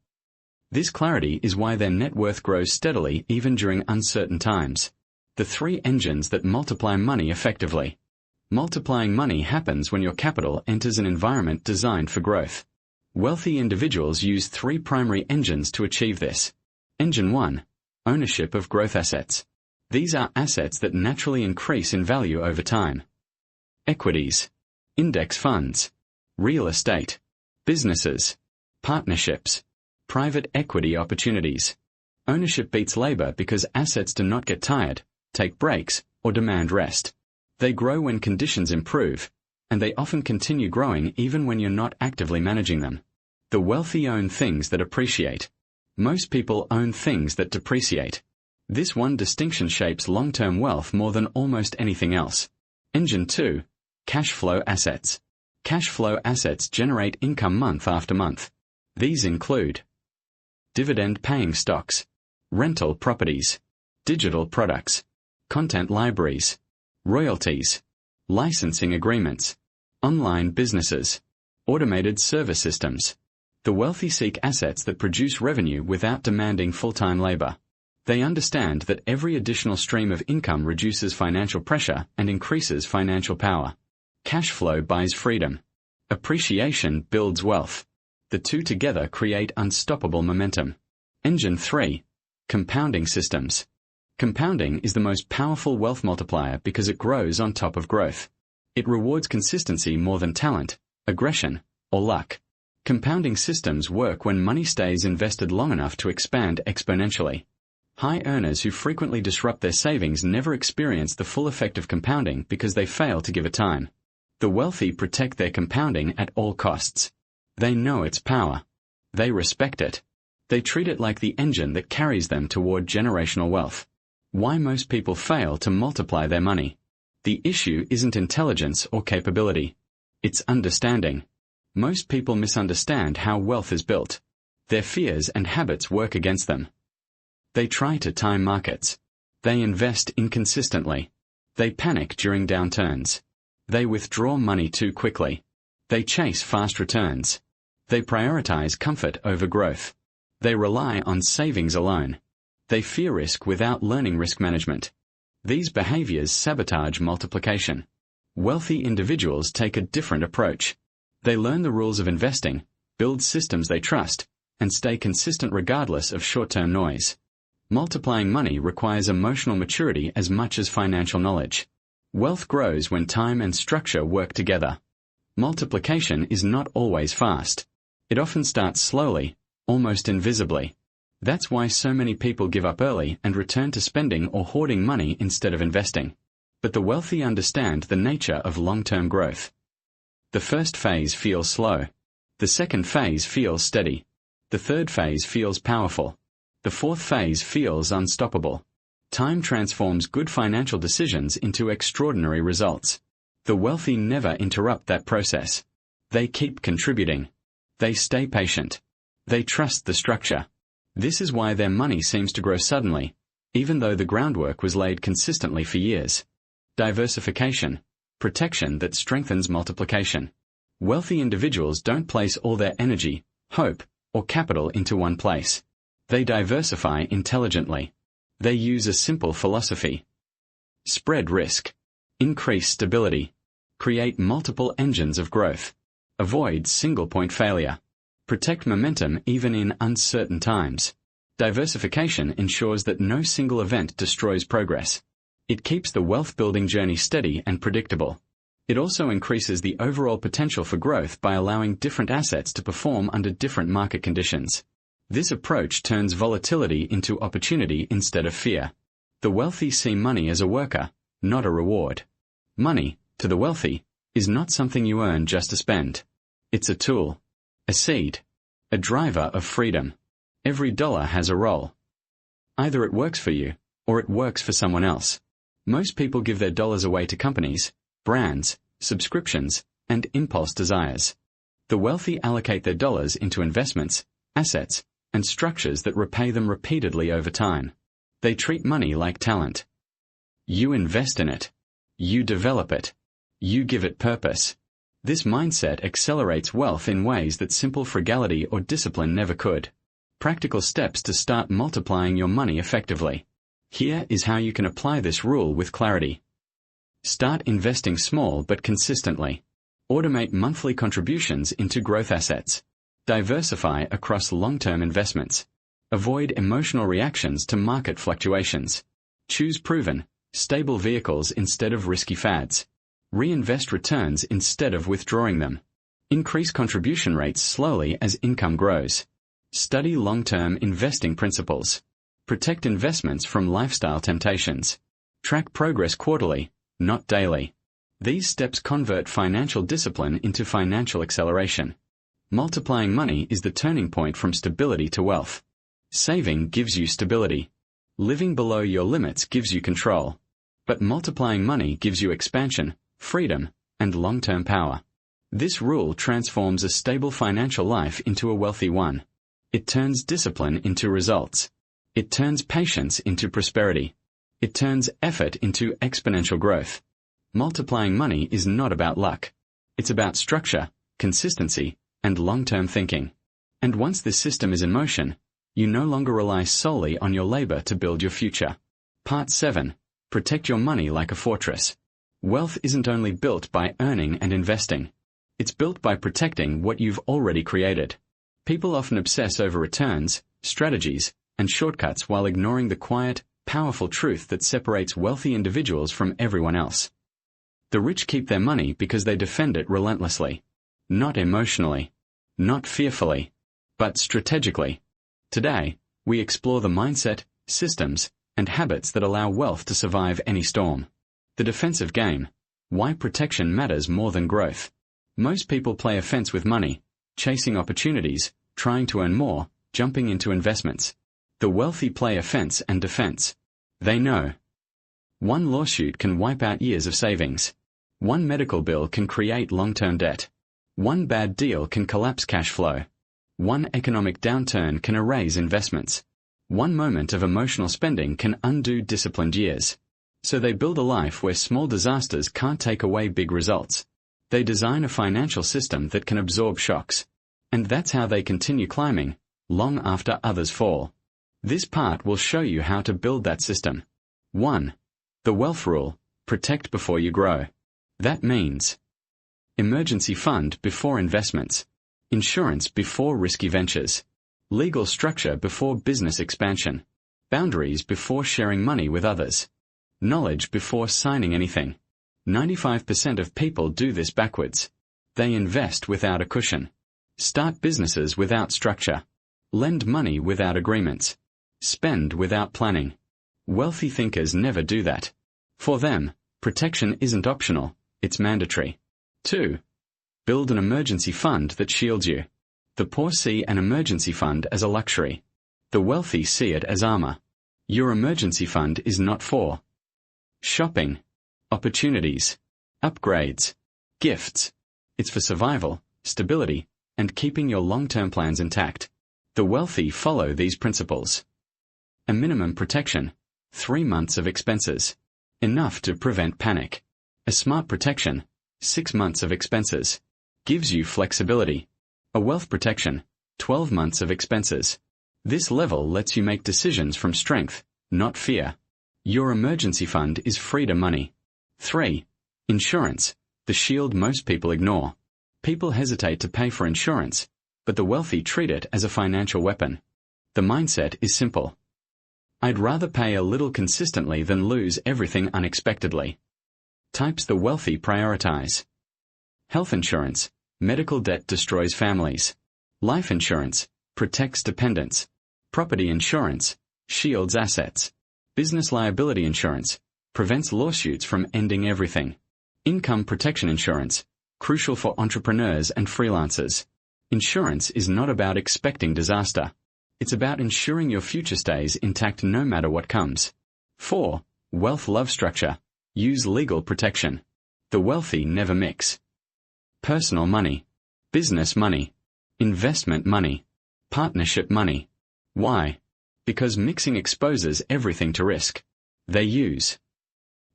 This clarity is why their net worth grows steadily even during uncertain times. The three engines that multiply money effectively. Multiplying money happens when your capital enters an environment designed for growth. Wealthy individuals use three primary engines to achieve this. Engine 1. Ownership of growth assets. These are assets that naturally increase in value over time. Equities. Index funds. Real estate. Businesses. Partnerships. Private equity opportunities. Ownership beats labor because assets do not get tired, take breaks, or demand rest. They grow when conditions improve, and they often continue growing even when you're not actively managing them. The wealthy own things that appreciate. Most people own things that depreciate. This one distinction shapes long-term wealth more than almost anything else. Engine 2. Cash flow assets. Cash flow assets generate income month after month. These include dividend-paying stocks, rental properties, digital products, content libraries, royalties, licensing agreements, online businesses, automated service systems. The wealthy seek assets that produce revenue without demanding full-time labor. They understand that every additional stream of income reduces financial pressure and increases financial power. Cash flow buys freedom. Appreciation builds wealth. The two together create unstoppable momentum. Engine 3. Compounding systems. Compounding is the most powerful wealth multiplier because it grows on top of growth. It rewards consistency more than talent, aggression, or luck. Compounding systems work when money stays invested long enough to expand exponentially. High earners who frequently disrupt their savings never experience the full effect of compounding because they fail to give it time. The wealthy protect their compounding at all costs. They know its power. They respect it. They treat it like the engine that carries them toward generational wealth. Why most people fail to multiply their money? The issue isn't intelligence or capability. It's understanding. Most people misunderstand how wealth is built. Their fears and habits work against them. They try to time markets. They invest inconsistently. They panic during downturns. They withdraw money too quickly. They chase fast returns. They prioritize comfort over growth. They rely on savings alone. They fear risk without learning risk management. These behaviors sabotage multiplication. Wealthy individuals take a different approach. They learn the rules of investing, build systems they trust, and stay consistent regardless of short-term noise. Multiplying money requires emotional maturity as much as financial knowledge. Wealth grows when time and structure work together. Multiplication is not always fast. It often starts slowly, almost invisibly. That's why so many people give up early and return to spending or hoarding money instead of investing. But the wealthy understand the nature of long-term growth. The first phase feels slow. The second phase feels steady. The third phase feels powerful. The fourth phase feels unstoppable. Time transforms good financial decisions into extraordinary results. The wealthy never interrupt that process. They keep contributing. They stay patient. They trust the structure. This is why their money seems to grow suddenly, even though the groundwork was laid consistently for years. Diversification. Protection that strengthens multiplication. Wealthy individuals don't place all their energy, hope, or capital into one place. They diversify intelligently. They use a simple philosophy. Spread risk. Increase stability. Create multiple engines of growth. Avoid single-point failure. Protect momentum even in uncertain times. Diversification ensures that no single event destroys progress. It keeps the wealth-building journey steady and predictable. It also increases the overall potential for growth by allowing different assets to perform under different market conditions. This approach turns volatility into opportunity instead of fear. The wealthy see money as a worker, not a reward. Money, to the wealthy, is not something you earn just to spend. It's a tool, a seed, a driver of freedom. Every dollar has a role. Either it works for you, or it works for someone else. Most people give their dollars away to companies, brands, subscriptions, and impulse desires. The wealthy allocate their dollars into investments, assets, and structures that repay them repeatedly over time. They treat money like talent. You invest in it. You develop it. You give it purpose. This mindset accelerates wealth in ways that simple frugality or discipline never could. Practical steps to start multiplying your money effectively. Here is how you can apply this rule with clarity. Start investing small but consistently. Automate monthly contributions into growth assets. Diversify across long-term investments. Avoid emotional reactions to market fluctuations. Choose proven, stable vehicles instead of risky fads. Reinvest returns instead of withdrawing them. Increase contribution rates slowly as income grows. Study long-term investing principles. Protect investments from lifestyle temptations. Track progress quarterly, not daily. These steps convert financial discipline into financial acceleration. Multiplying money is the turning point from stability to wealth. Saving gives you stability. Living below your limits gives you control. But multiplying money gives you expansion, freedom, and long-term power. This rule transforms a stable financial life into a wealthy one. It turns discipline into results. It turns patience into prosperity. It turns effort into exponential growth. Multiplying money is not about luck. It's about structure, consistency, and long-term thinking. And once this system is in motion, you no longer rely solely on your labor to build your future. Part 7. Protect your money like a fortress. Wealth isn't only built by earning and investing. It's built by protecting what you've already created. People often obsess over returns, strategies, and shortcuts while ignoring the quiet, powerful truth that separates wealthy individuals from everyone else. The rich keep their money because they defend it relentlessly. Not emotionally, not fearfully, but strategically. Today, we explore the mindset, systems, and habits that allow wealth to survive any storm. The defensive game. Why protection matters more than growth. Most people play offense with money, chasing opportunities, trying to earn more, jumping into investments. The wealthy play offense and defense. They know. One lawsuit can wipe out years of savings. One medical bill can create long-term debt. One bad deal can collapse cash flow. One economic downturn can erase investments. One moment of emotional spending can undo disciplined years. So they build a life where small disasters can't take away big results. They design a financial system that can absorb shocks. And that's how they continue climbing, long after others fall. This part will show you how to build that system. 1. The wealth rule: protect before you grow. That means emergency fund before investments, insurance before risky ventures, legal structure before business expansion, boundaries before sharing money with others, knowledge before signing anything. 95% of people do this backwards. They invest without a cushion, start businesses without structure, lend money without agreements, spend without planning. Wealthy thinkers never do that. For them, protection isn't optional, it's mandatory. 2. Build an emergency fund that shields you. The poor see an emergency fund as a luxury. The wealthy see it as armor. Your emergency fund is not for shopping, opportunities, upgrades, gifts. It's for survival, stability, and keeping your long-term plans intact. The wealthy follow these principles. A minimum protection, 3 months of expenses. Enough to prevent panic. A smart protection, 6 months of expenses. Gives you flexibility. A wealth protection, 12 months of expenses. This level lets you make decisions from strength, not fear. Your emergency fund is freedom money. 3. Insurance, the shield most people ignore. People hesitate to pay for insurance, but the wealthy treat it as a financial weapon. The mindset is simple. I'd rather pay a little consistently than lose everything unexpectedly. Types the wealthy prioritize. Health insurance, medical debt destroys families. Life insurance, protects dependents. Property insurance, shields assets. Business liability insurance, prevents lawsuits from ending everything. Income protection insurance, crucial for entrepreneurs and freelancers. Insurance is not about expecting disaster. It's about ensuring your future stays intact no matter what comes. 4. Wealth love structure. Use legal protection. The wealthy never mix. Personal money. Business money. Investment money. Partnership money. Why? Because mixing exposes everything to risk. They use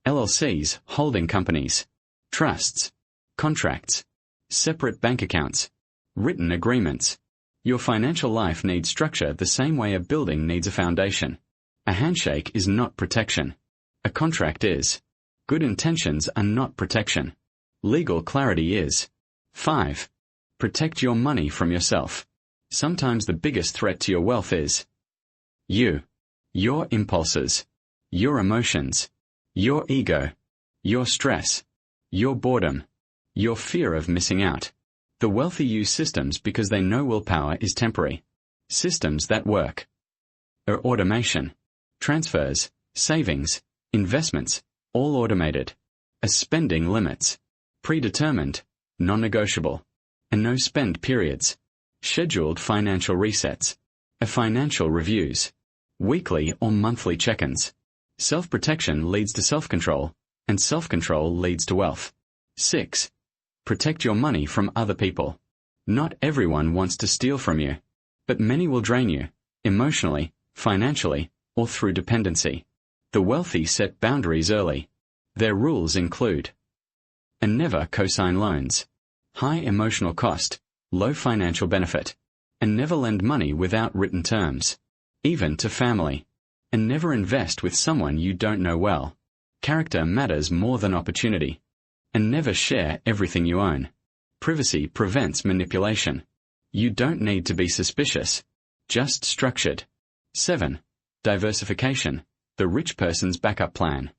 LLCs, holding companies, trusts, contracts, separate bank accounts, written agreements. Your financial life needs structure the same way a building needs a foundation. A handshake is not protection. A contract is. Good intentions are not protection. Legal clarity is. 5. Protect your money from yourself. Sometimes the biggest threat to your wealth is you. Your impulses. Your emotions. Your ego. Your stress. Your boredom. Your fear of missing out. The wealthy use systems because they know willpower is temporary. Systems that work are automation, transfers, savings, investments, all automated. A spending limits, predetermined, non-negotiable, and no spend periods. Scheduled financial resets, a financial reviews, weekly or monthly check-ins. Self-protection leads to self-control, and self-control leads to wealth. 6. Protect your money from other people. Not everyone wants to steal from you, but many will drain you, emotionally, financially, or through dependency. The wealthy set boundaries early. Their rules include and never co-sign loans, high emotional cost, low financial benefit, and never lend money without written terms, even to family, and never invest with someone you don't know well. Character matters more than opportunity. And never share everything you own. Privacy prevents manipulation. You don't need to be suspicious, just structured. 7. Diversification, the rich person's backup plan.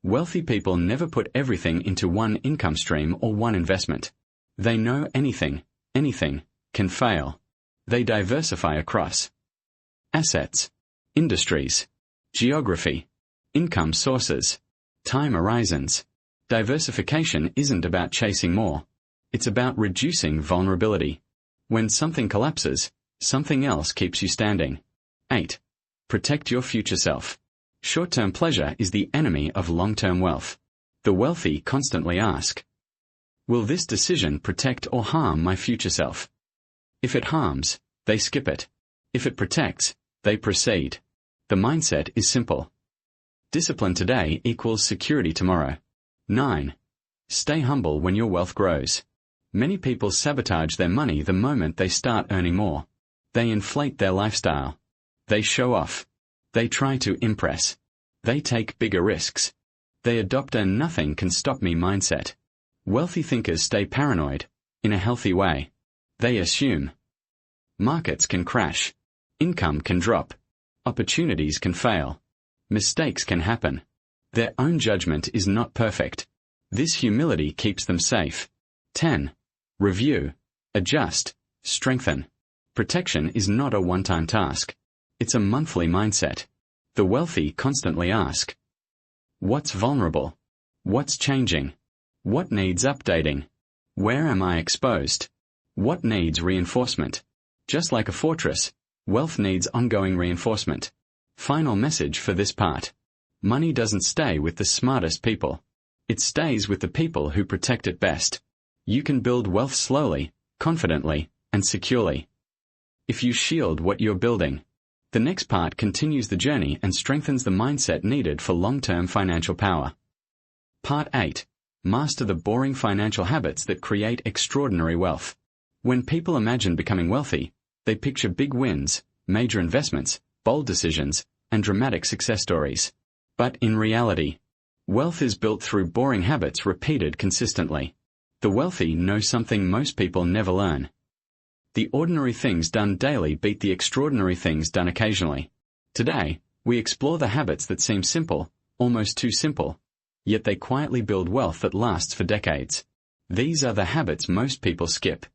Wealthy people never put everything into one income stream or one investment. They know anything can fail. They diversify across assets, industries, geography, income sources, time horizons. Diversification isn't about chasing more. It's about reducing vulnerability. When something collapses, something else keeps you standing. 8. Protect your future self. Short-term pleasure is the enemy of long-term wealth. The wealthy constantly ask, will this decision protect or harm my future self? If it harms, they skip it. If it protects, they proceed. The mindset is simple. Discipline today equals security tomorrow. 9. Stay humble when your wealth grows. Many people sabotage their money the moment they start earning more. They inflate their lifestyle. They show off. They try to impress. They take bigger risks. They adopt a nothing can stop me mindset. Wealthy thinkers stay paranoid, in a healthy way. They assume markets can crash. Income can drop. Opportunities can fail. Mistakes can happen. Their own judgment is not perfect. This humility keeps them safe. 10. Review, adjust, strengthen. Protection is not a one-time task. It's a monthly mindset. The wealthy constantly ask, what's vulnerable? What's changing? What needs updating? Where am I exposed? What needs reinforcement? Just like a fortress, wealth needs ongoing reinforcement. Final message for this part. Money doesn't stay with the smartest people. It stays with the people who protect it best. You can build wealth slowly, confidently, and securely. If you shield what you're building, the next part continues the journey and strengthens the mindset needed for long-term financial power. Part 8. Master the boring financial habits that create extraordinary wealth. When people imagine becoming wealthy, They picture big wins, major investments, bold decisions, and dramatic success stories. But in reality, wealth is built through boring habits repeated consistently. The wealthy know something most people never learn. The ordinary things done daily beat the extraordinary things done occasionally. Today, we explore the habits that seem simple, almost too simple, yet they quietly build wealth that lasts for decades. These are the habits most people skip.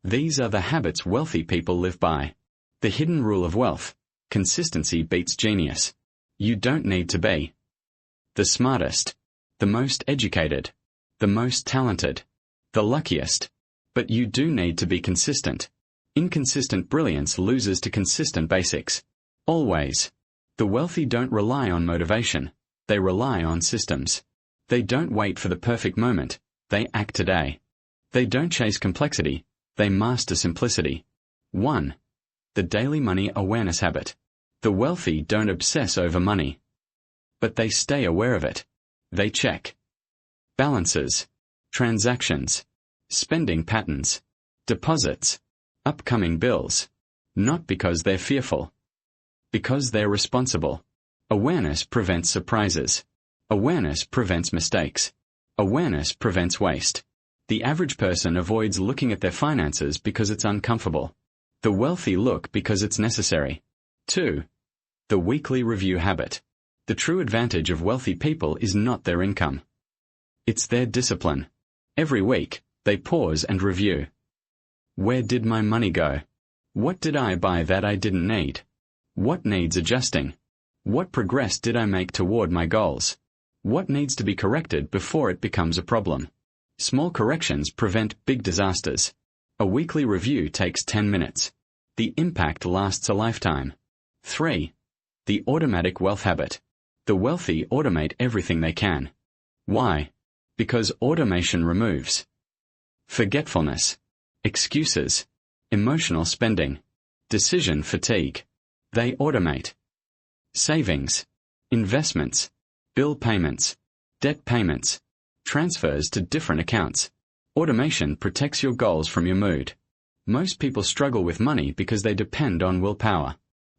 These are the habits wealthy people live by. The hidden rule of wealth: consistency beats genius. You don't need to be the smartest, the most educated, the most talented, the luckiest, but you do need to be consistent. Inconsistent brilliance loses to consistent basics. Always. The wealthy don't rely on motivation, they rely on systems. They don't wait for the perfect moment, they act today. They don't chase complexity, they master simplicity. 1. The daily money awareness habit. The wealthy don't obsess over money, but they stay aware of it. They check balances, transactions, spending patterns, deposits, upcoming bills, not because they're fearful, because they're responsible. Awareness prevents surprises. Awareness prevents mistakes. Awareness prevents waste. The average person avoids looking at their finances because it's uncomfortable. The wealthy look because it's necessary. 2. The weekly review habit. The true advantage of wealthy people is not their income. It's their discipline. Every week, they pause and review. Where did my money go? What did I buy that I didn't need? What needs adjusting? What progress did I make toward my goals? What needs to be corrected before it becomes a problem? Small corrections prevent big disasters. A weekly review takes 10 minutes. The impact lasts a lifetime. 3. The automatic wealth habit. The wealthy automate everything they can. Why? Because automation removes forgetfulness, excuses, emotional spending, decision fatigue. They automate savings, investments, bill payments, debt payments, transfers to different accounts. Automation protects your goals from your mood. Most people struggle with money because they depend on willpower.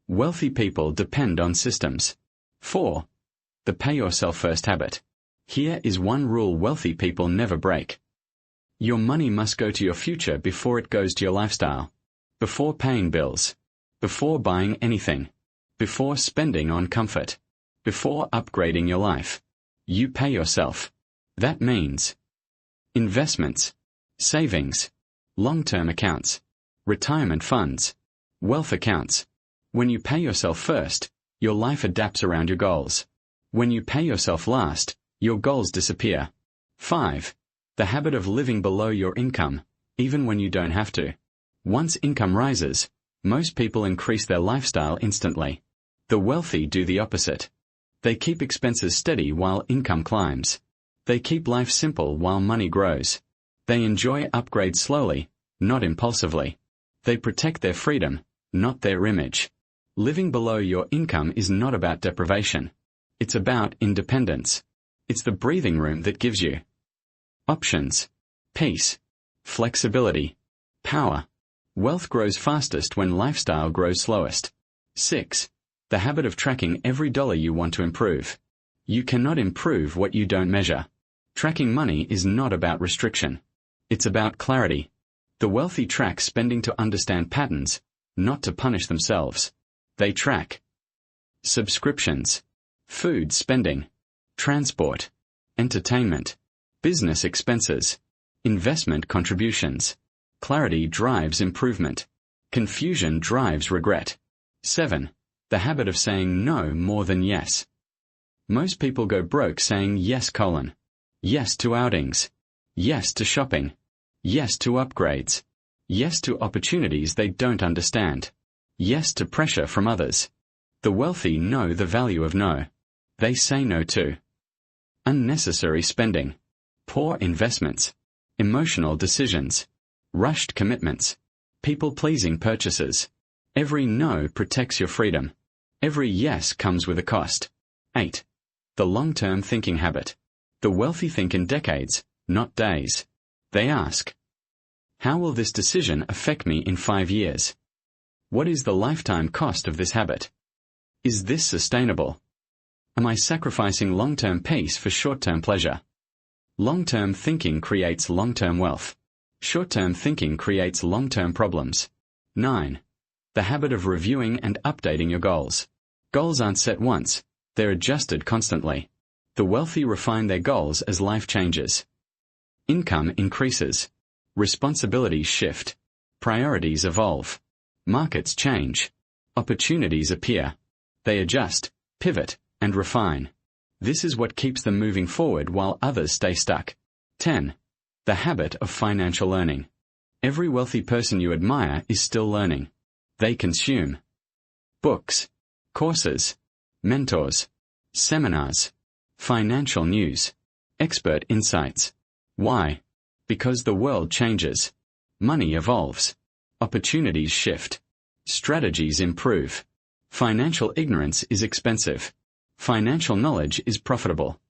Wealthy people depend on systems. 4. The pay yourself first habit. Here is one rule wealthy people never break. Your money must go to your future before it goes to your lifestyle. Before paying bills. Before buying anything. Before spending on comfort. Before upgrading your life. You pay yourself. That means investments, savings, long-term accounts, retirement funds, wealth accounts. When you pay yourself first, your life adapts around your goals. When you pay yourself last, your goals disappear. 5. The habit of living below your income, even when you don't have to. Once income rises, most people increase their lifestyle instantly. The wealthy do the opposite. They keep expenses steady while income climbs. They keep life simple while money grows. They enjoy upgrades slowly, not impulsively. They protect their freedom, not their image. Living below your income is not about deprivation. It's about independence. It's the breathing room that gives you options, peace, flexibility, power. Wealth grows fastest when lifestyle grows slowest. 6. The habit of tracking every dollar you want to improve. You cannot improve what you don't measure. Tracking money is not about restriction. It's about clarity. The wealthy track spending to understand patterns, not to punish themselves. They track subscriptions, food spending, transport, entertainment, business expenses, investment contributions. Clarity drives improvement. Confusion drives regret. 7. The habit of saying no more than yes. Most people go broke saying yes: yes to outings, yes to shopping, yes to upgrades, yes to opportunities they don't understand, yes to pressure from others. The wealthy know the value of no. They say no to unnecessary spending, poor investments, emotional decisions, rushed commitments, people-pleasing purchases. Every no protects your freedom. Every yes comes with a cost. 8. The long-term thinking habit. The wealthy think in decades, not days. They ask, how will this decision affect me in 5 years? What is the lifetime cost of this habit? Is this sustainable? Am I sacrificing long-term peace for short-term pleasure? Long-term thinking creates long-term wealth. Short-term thinking creates long-term problems. 9. The habit of reviewing and updating your goals. Goals aren't set once, they're adjusted constantly. The wealthy refine their goals as life changes. Income increases. Responsibilities shift. Priorities evolve. Markets change. Opportunities appear. They adjust, pivot, and refine. This is what keeps them moving forward while others stay stuck. 10. The habit of financial learning. Every wealthy person you admire is still learning. They consume books, courses, mentors, seminars, financial news, expert insights. Why? Because the world changes. Money evolves. Opportunities shift. Strategies improve. Financial ignorance is expensive. Financial knowledge is profitable.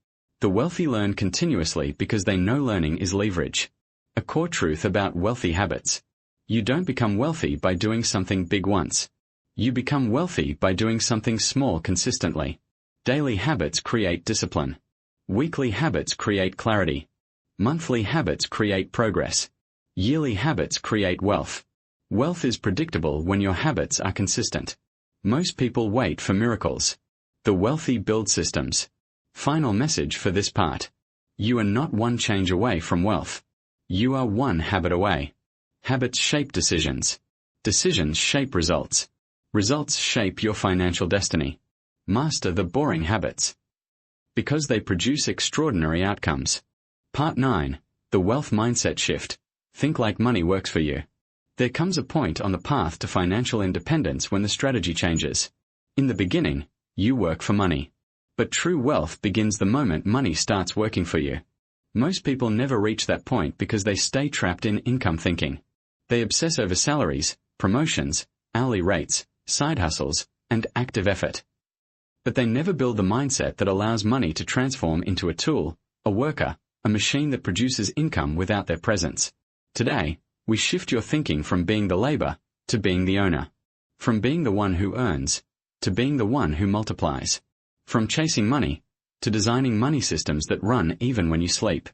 The wealthy learn continuously because they know learning is leverage. A core truth about wealthy habits. You don't become wealthy by doing something big once. You become wealthy by doing something small consistently. Daily habits create discipline. Weekly habits create clarity. Monthly habits create progress. Yearly habits create wealth. Wealth is predictable when your habits are consistent. Most people wait for miracles. The wealthy build systems. Final message for this part. You are not one change away from wealth. You are one habit away. Habits shape decisions. Decisions shape results. Results shape your financial destiny. Master the boring habits, because they produce extraordinary outcomes. Part 9. The Wealth Mindset Shift. Think like money works for you. There comes a point on the path to financial independence when the strategy changes. In the beginning, you work for money. But true wealth begins the moment money starts working for you. Most people never reach that point because they stay trapped in income thinking. They obsess over salaries, promotions, hourly rates, side hustles, and active effort. But they never build the mindset that allows money to transform into a tool, a worker, a machine that produces income without their presence. Today, we shift your thinking from being the labor to being the owner. From being the one who earns to being the one who multiplies. From chasing money to designing money systems that run even when you sleep.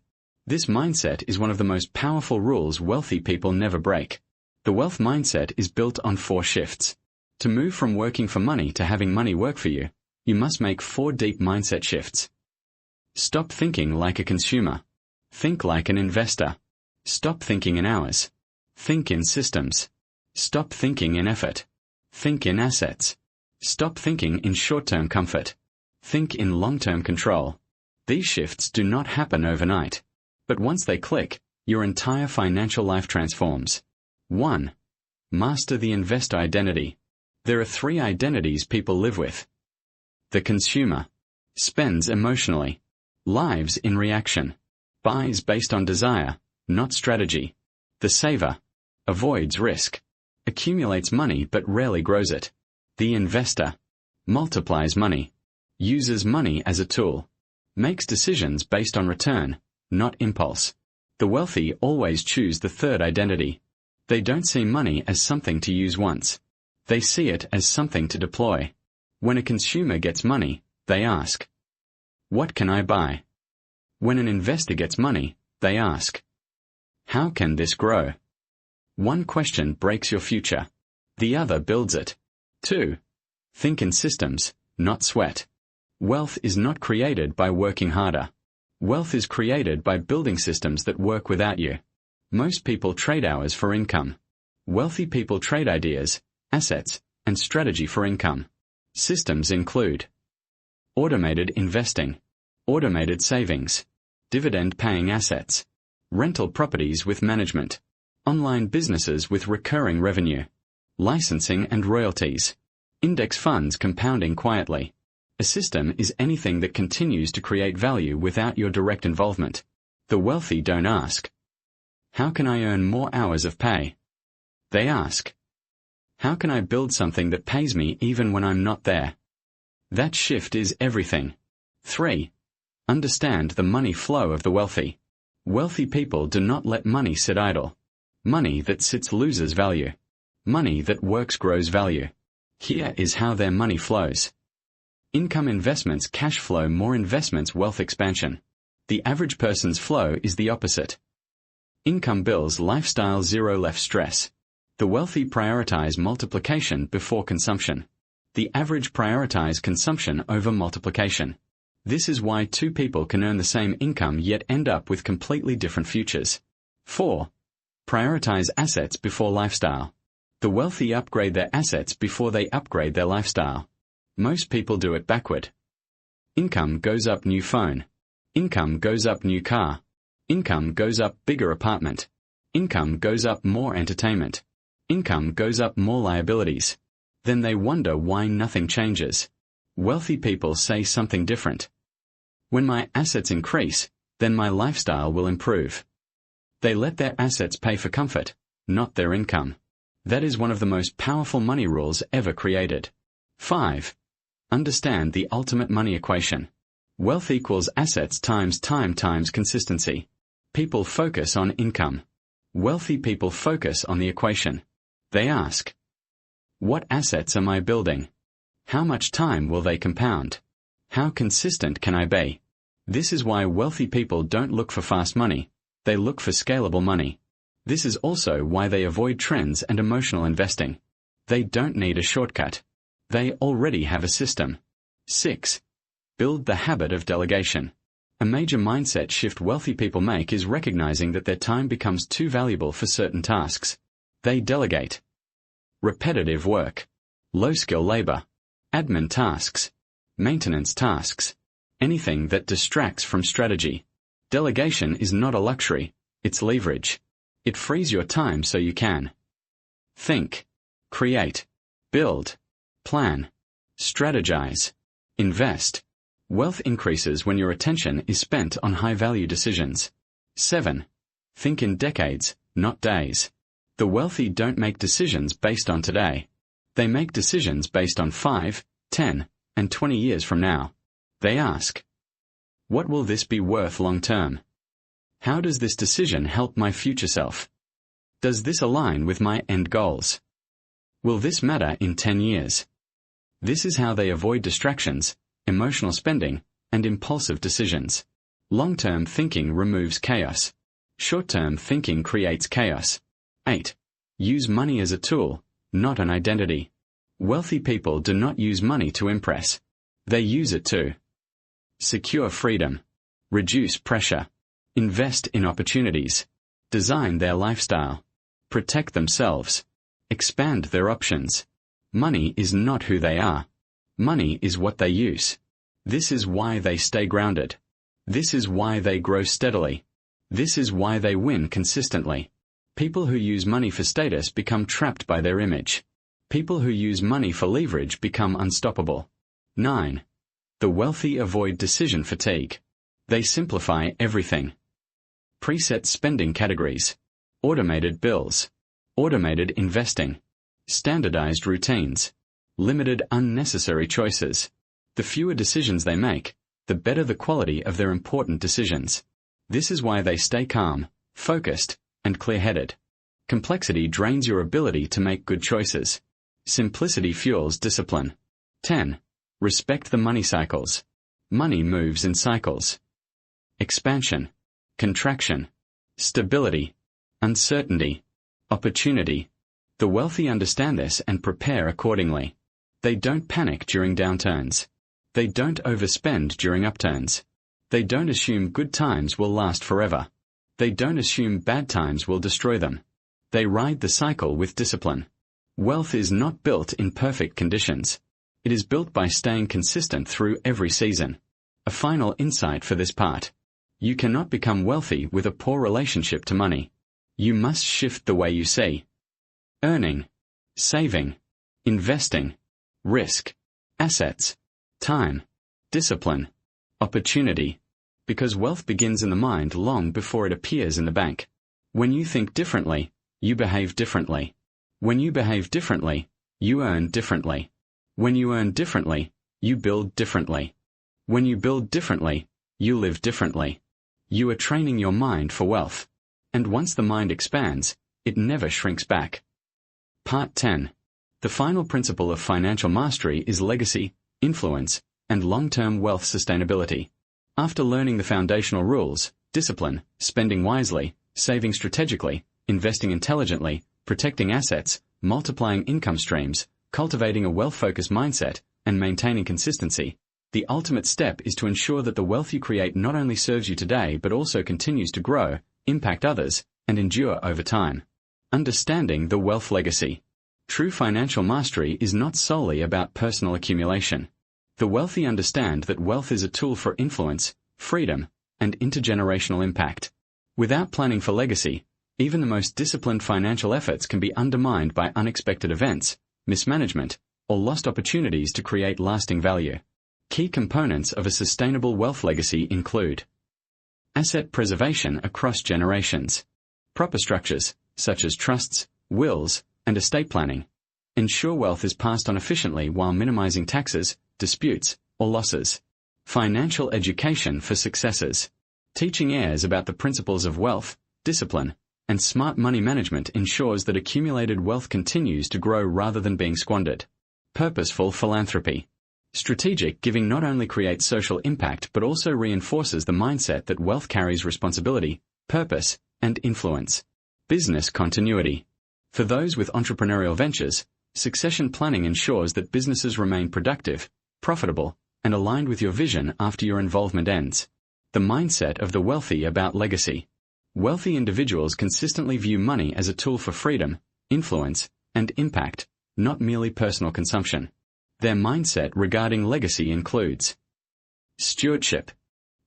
This mindset is one of the most powerful rules wealthy people never break. The wealth mindset is built on 4 shifts. To move from working for money to having money work for you, you must make 4 deep mindset shifts. Stop thinking like a consumer. Think like an investor. Stop thinking in hours. Think in systems. Stop thinking in effort. Think in assets. Stop thinking in short-term comfort. Think in long-term control. These shifts do not happen overnight. But once they click, your entire financial life transforms. 1. Master the investor identity. There are 3 identities people live with. The consumer spends emotionally, lives in reaction, buys based on desire, not strategy. The saver avoids risk, accumulates money but rarely grows it. The investor multiplies money, uses money as a tool, makes decisions based on return, not impulse. The wealthy always choose the 3rd identity. They don't see money as something to use once. They see it as something to deploy. When a consumer gets money, they ask, "What can I buy?" When an investor gets money, they ask, "How can this grow?" One question breaks your future. The other builds it. 2. Think in systems, not sweat. Wealth is not created by working harder. Wealth is created by building systems that work without you. Most people trade hours for income. Wealthy people trade ideas, assets, and strategy for income. Systems include automated investing, automated savings, dividend-paying assets, rental properties with management, online businesses with recurring revenue, licensing and royalties, index funds compounding quietly. A system is anything that continues to create value without your direct involvement. The wealthy don't ask, "How can I earn more hours of pay?" They ask, "How can I build something that pays me even when I'm not there?" That shift is everything. 3. Understand the money flow of the wealthy. Wealthy people do not let money sit idle. Money that sits loses value. Money that works grows value. Here is how their money flows. Income investments cash flow, more investments wealth expansion. The average person's flow is the opposite. Income builds lifestyle, zero left stress. The wealthy prioritize multiplication before consumption. The average prioritize consumption over multiplication. This is why two people can earn the same income yet end up with completely different futures. 4. Prioritize assets before lifestyle. The wealthy upgrade their assets before they upgrade their lifestyle. Most people do it backward. Income goes up, new phone. Income goes up, new car. Income goes up, bigger apartment. Income goes up, more entertainment. Income goes up, more liabilities. Then they wonder why nothing changes. Wealthy people say something different. When my assets increase, then my lifestyle will improve. They let their assets pay for comfort, not their income. That is one of the most powerful money rules ever created. 5. Understand the ultimate money equation. Wealth equals assets times time times consistency. People focus on income. Wealthy people focus on the equation. They ask, what assets am I building? How much time will they compound? How consistent can I be? This is why wealthy people don't look for fast money. They look for scalable money. This is also why they avoid trends and emotional investing. They don't need a shortcut. They already have a system. 6. Build the habit of delegation. A major mindset shift wealthy people make is recognizing that their time becomes too valuable for certain tasks. They delegate. Repetitive work. Low-skill labor. Admin tasks. Maintenance tasks. Anything that distracts from strategy. Delegation is not a luxury, it's leverage. It frees your time so you can think, create, build, plan, strategize, invest. Wealth increases when your attention is spent on high-value decisions. 7. Think in decades, not days. The wealthy don't make decisions based on today. They make decisions based on 5, 10, and 20 years from now. They ask, what will this be worth long-term? How does this decision help my future self? Does this align with my end goals? Will this matter in 10 years? This is how they avoid distractions, emotional spending, and impulsive decisions. Long-term thinking removes chaos. Short-term thinking creates chaos. 8. Use money as a tool, not an identity. Wealthy people do not use money to impress. They use it to secure freedom, reduce pressure, invest in opportunities, design their lifestyle, protect themselves, expand their options. Money is not who they are. Money is what they use. This is why they stay grounded. This is why they grow steadily. This is why they win consistently. People who use money for status become trapped by their image. People who use money for leverage become unstoppable. 9. The wealthy avoid decision fatigue. They simplify everything. Preset spending categories. Automated bills. Automated investing. Standardized routines. Limited unnecessary choices. The fewer decisions they make, the better the quality of their important decisions. This is why they stay calm, focused, and clear-headed. Complexity drains your ability to make good choices. Simplicity fuels discipline. 10. Respect the money cycles. Money moves in cycles. Expansion, contraction, stability, uncertainty, opportunity. The wealthy understand this and prepare accordingly. They don't panic during downturns. They don't overspend during upturns. They don't assume good times will last forever. They don't assume bad times will destroy them. They ride the cycle with discipline. Wealth is not built in perfect conditions. It is built by staying consistent through every season. A final insight for this part. You cannot become wealthy with a poor relationship to money. You must shift the way you see earning, saving, investing, risk, assets, time, discipline, opportunity. Because wealth begins in the mind long before it appears in the bank. When you think differently, you behave differently. When you behave differently, you earn differently. When you earn differently, you build differently. When you build differently, you live differently. You are training your mind for wealth. And once the mind expands, it never shrinks back. Part 10. The final principle of financial mastery is legacy, influence, and long-term wealth sustainability. After learning the foundational rules, discipline, spending wisely, saving strategically, investing intelligently, protecting assets, multiplying income streams, cultivating a wealth-focused mindset, and maintaining consistency, the ultimate step is to ensure that the wealth you create not only serves you today but also continues to grow, impact others, and endure over time. Understanding the wealth legacy. True financial mastery is not solely about personal accumulation. The wealthy understand that wealth is a tool for influence, freedom, and intergenerational impact. Without planning for legacy, even the most disciplined financial efforts can be undermined by unexpected events, mismanagement, or lost opportunities to create lasting value. Key components of a sustainable wealth legacy include asset preservation across generations. Proper structures, such as trusts, wills, and estate planning, ensure wealth is passed on efficiently while minimizing taxes, disputes, or losses. Financial education for successors. Teaching heirs about the principles of wealth, discipline, and smart money management ensures that accumulated wealth continues to grow rather than being squandered. Purposeful philanthropy. Strategic giving not only creates social impact but also reinforces the mindset that wealth carries responsibility, purpose, and influence. Business continuity. For those with entrepreneurial ventures, succession planning ensures that businesses remain productive, profitable, and aligned with your vision after your involvement ends. The mindset of the wealthy about legacy. Wealthy individuals consistently view money as a tool for freedom, influence, and impact, not merely personal consumption. Their mindset regarding legacy includes stewardship,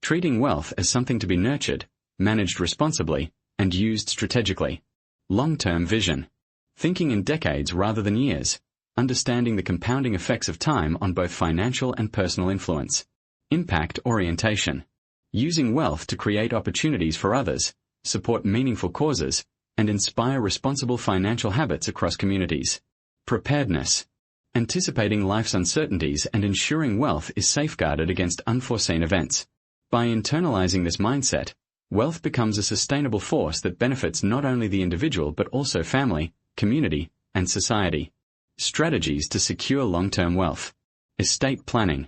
treating wealth as something to be nurtured, managed responsibly, and used strategically. Long-term vision, thinking in decades rather than years, understanding the compounding effects of time on both financial and personal influence. Impact orientation, using wealth to create opportunities for others, support meaningful causes, and inspire responsible financial habits across communities. Preparedness, anticipating life's uncertainties and ensuring wealth is safeguarded against unforeseen events. By internalizing this mindset, wealth becomes a sustainable force that benefits not only the individual but also family, community, and society. Strategies to secure long-term wealth. Estate planning.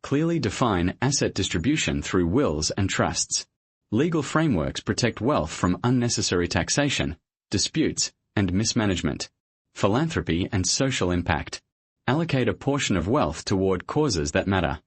Clearly define asset distribution through wills and trusts. Legal frameworks protect wealth from unnecessary taxation, disputes, and mismanagement. Philanthropy and social impact. Allocate a portion of wealth toward causes that matter.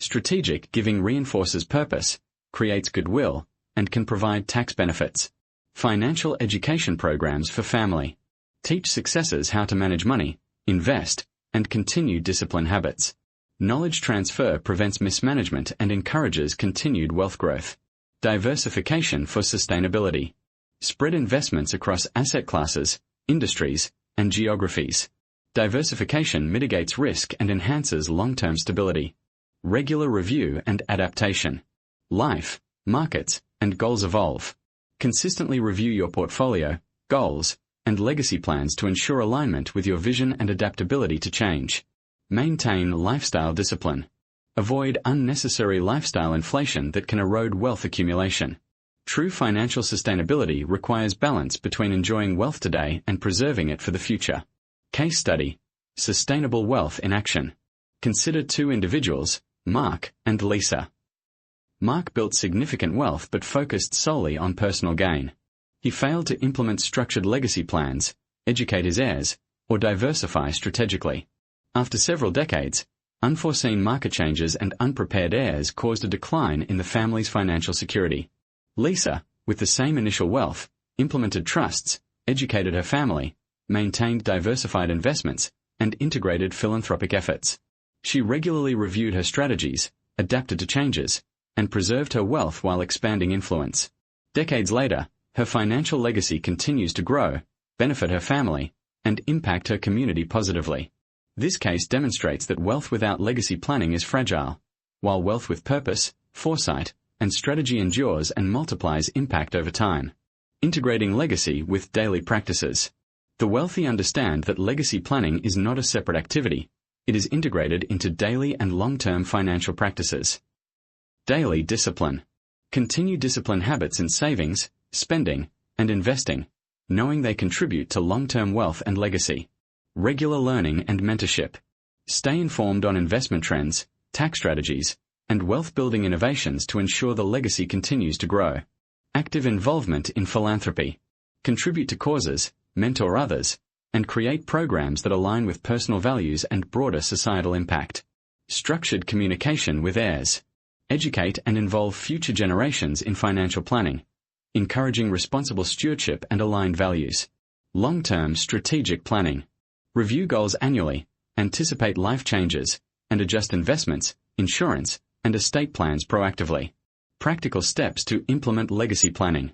Strategic giving reinforces purpose, creates goodwill, and can provide tax benefits. Financial education programs for family. Teach successors how to manage money, invest, and continue discipline habits. Knowledge transfer prevents mismanagement and encourages continued wealth growth. Diversification for sustainability. Spread investments across asset classes, industries, and geographies. Diversification mitigates risk and enhances long-term stability. Regular review and adaptation. Life, markets, and goals evolve. Consistently review your portfolio, goals, and legacy plans to ensure alignment with your vision and adaptability to change. Maintain lifestyle discipline. Avoid unnecessary lifestyle inflation that can erode wealth accumulation. True financial sustainability requires balance between enjoying wealth today and preserving it for the future. Case study. Sustainable wealth in action. Consider two individuals, Mark and Lisa. Mark built significant wealth but focused solely on personal gain. He failed to implement structured legacy plans, educate his heirs, or diversify strategically. After several decades, unforeseen market changes and unprepared heirs caused a decline in the family's financial security. Lisa, with the same initial wealth, implemented trusts, educated her family, maintained diversified investments, and integrated philanthropic efforts. She regularly reviewed her strategies, adapted to changes, and preserved her wealth while expanding influence. Decades later, her financial legacy continues to grow, benefit her family, and impact her community positively. This case demonstrates that wealth without legacy planning is fragile, while wealth with purpose, foresight, and strategy endures and multiplies impact over time. Integrating legacy with daily practices. The wealthy understand that legacy planning is not a separate activity. It is integrated into daily and long-term financial practices. Daily discipline. Continue discipline habits in savings, spending, and investing, knowing they contribute to long-term wealth and legacy. Regular learning and mentorship. Stay informed on investment trends, tax strategies, and wealth-building innovations to ensure the legacy continues to grow. Active involvement in philanthropy. Contribute to causes, mentor others, and create programs that align with personal values and broader societal impact. Structured communication with heirs. Educate and involve future generations in financial planning, encouraging responsible stewardship and aligned values. Long-term strategic planning. Review goals annually, anticipate life changes, and adjust investments, insurance, and estate plans proactively. Practical steps to implement legacy planning.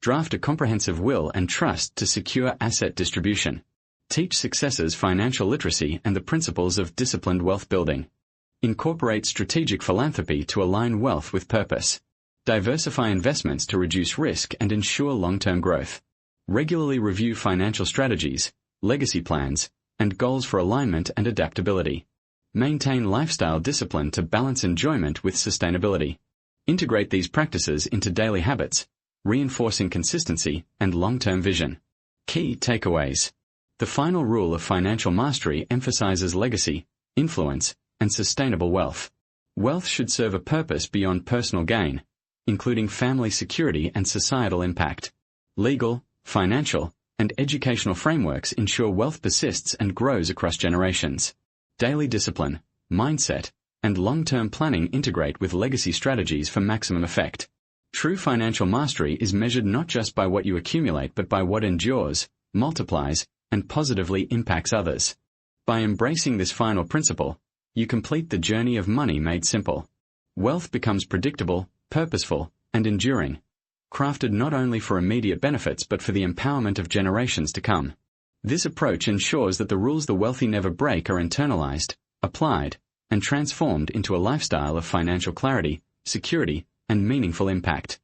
Draft a comprehensive will and trust to secure asset distribution. Teach successors financial literacy and the principles of disciplined wealth building. Incorporate strategic philanthropy to align wealth with purpose. Diversify investments to reduce risk and ensure long-term growth. Regularly review financial strategies, legacy plans, and goals for alignment and adaptability. Maintain lifestyle discipline to balance enjoyment with sustainability. Integrate these practices into daily habits, reinforcing consistency and long-term vision. Key takeaways. The final rule of financial mastery emphasizes legacy, influence, and sustainable wealth. Wealth should serve a purpose beyond personal gain, including family security and societal impact. Legal, financial, and educational frameworks ensure wealth persists and grows across generations. Daily discipline, mindset, and long-term planning integrate with legacy strategies for maximum effect. True financial mastery is measured not just by what you accumulate but by what endures, multiplies, and positively impacts others. By embracing this final principle, you complete the journey of money made simple. Wealth becomes predictable, purposeful, and enduring, crafted not only for immediate benefits but for the empowerment of generations to come. This approach ensures that the rules the wealthy never break are internalized, applied, and transformed into a lifestyle of financial clarity, security, and meaningful impact.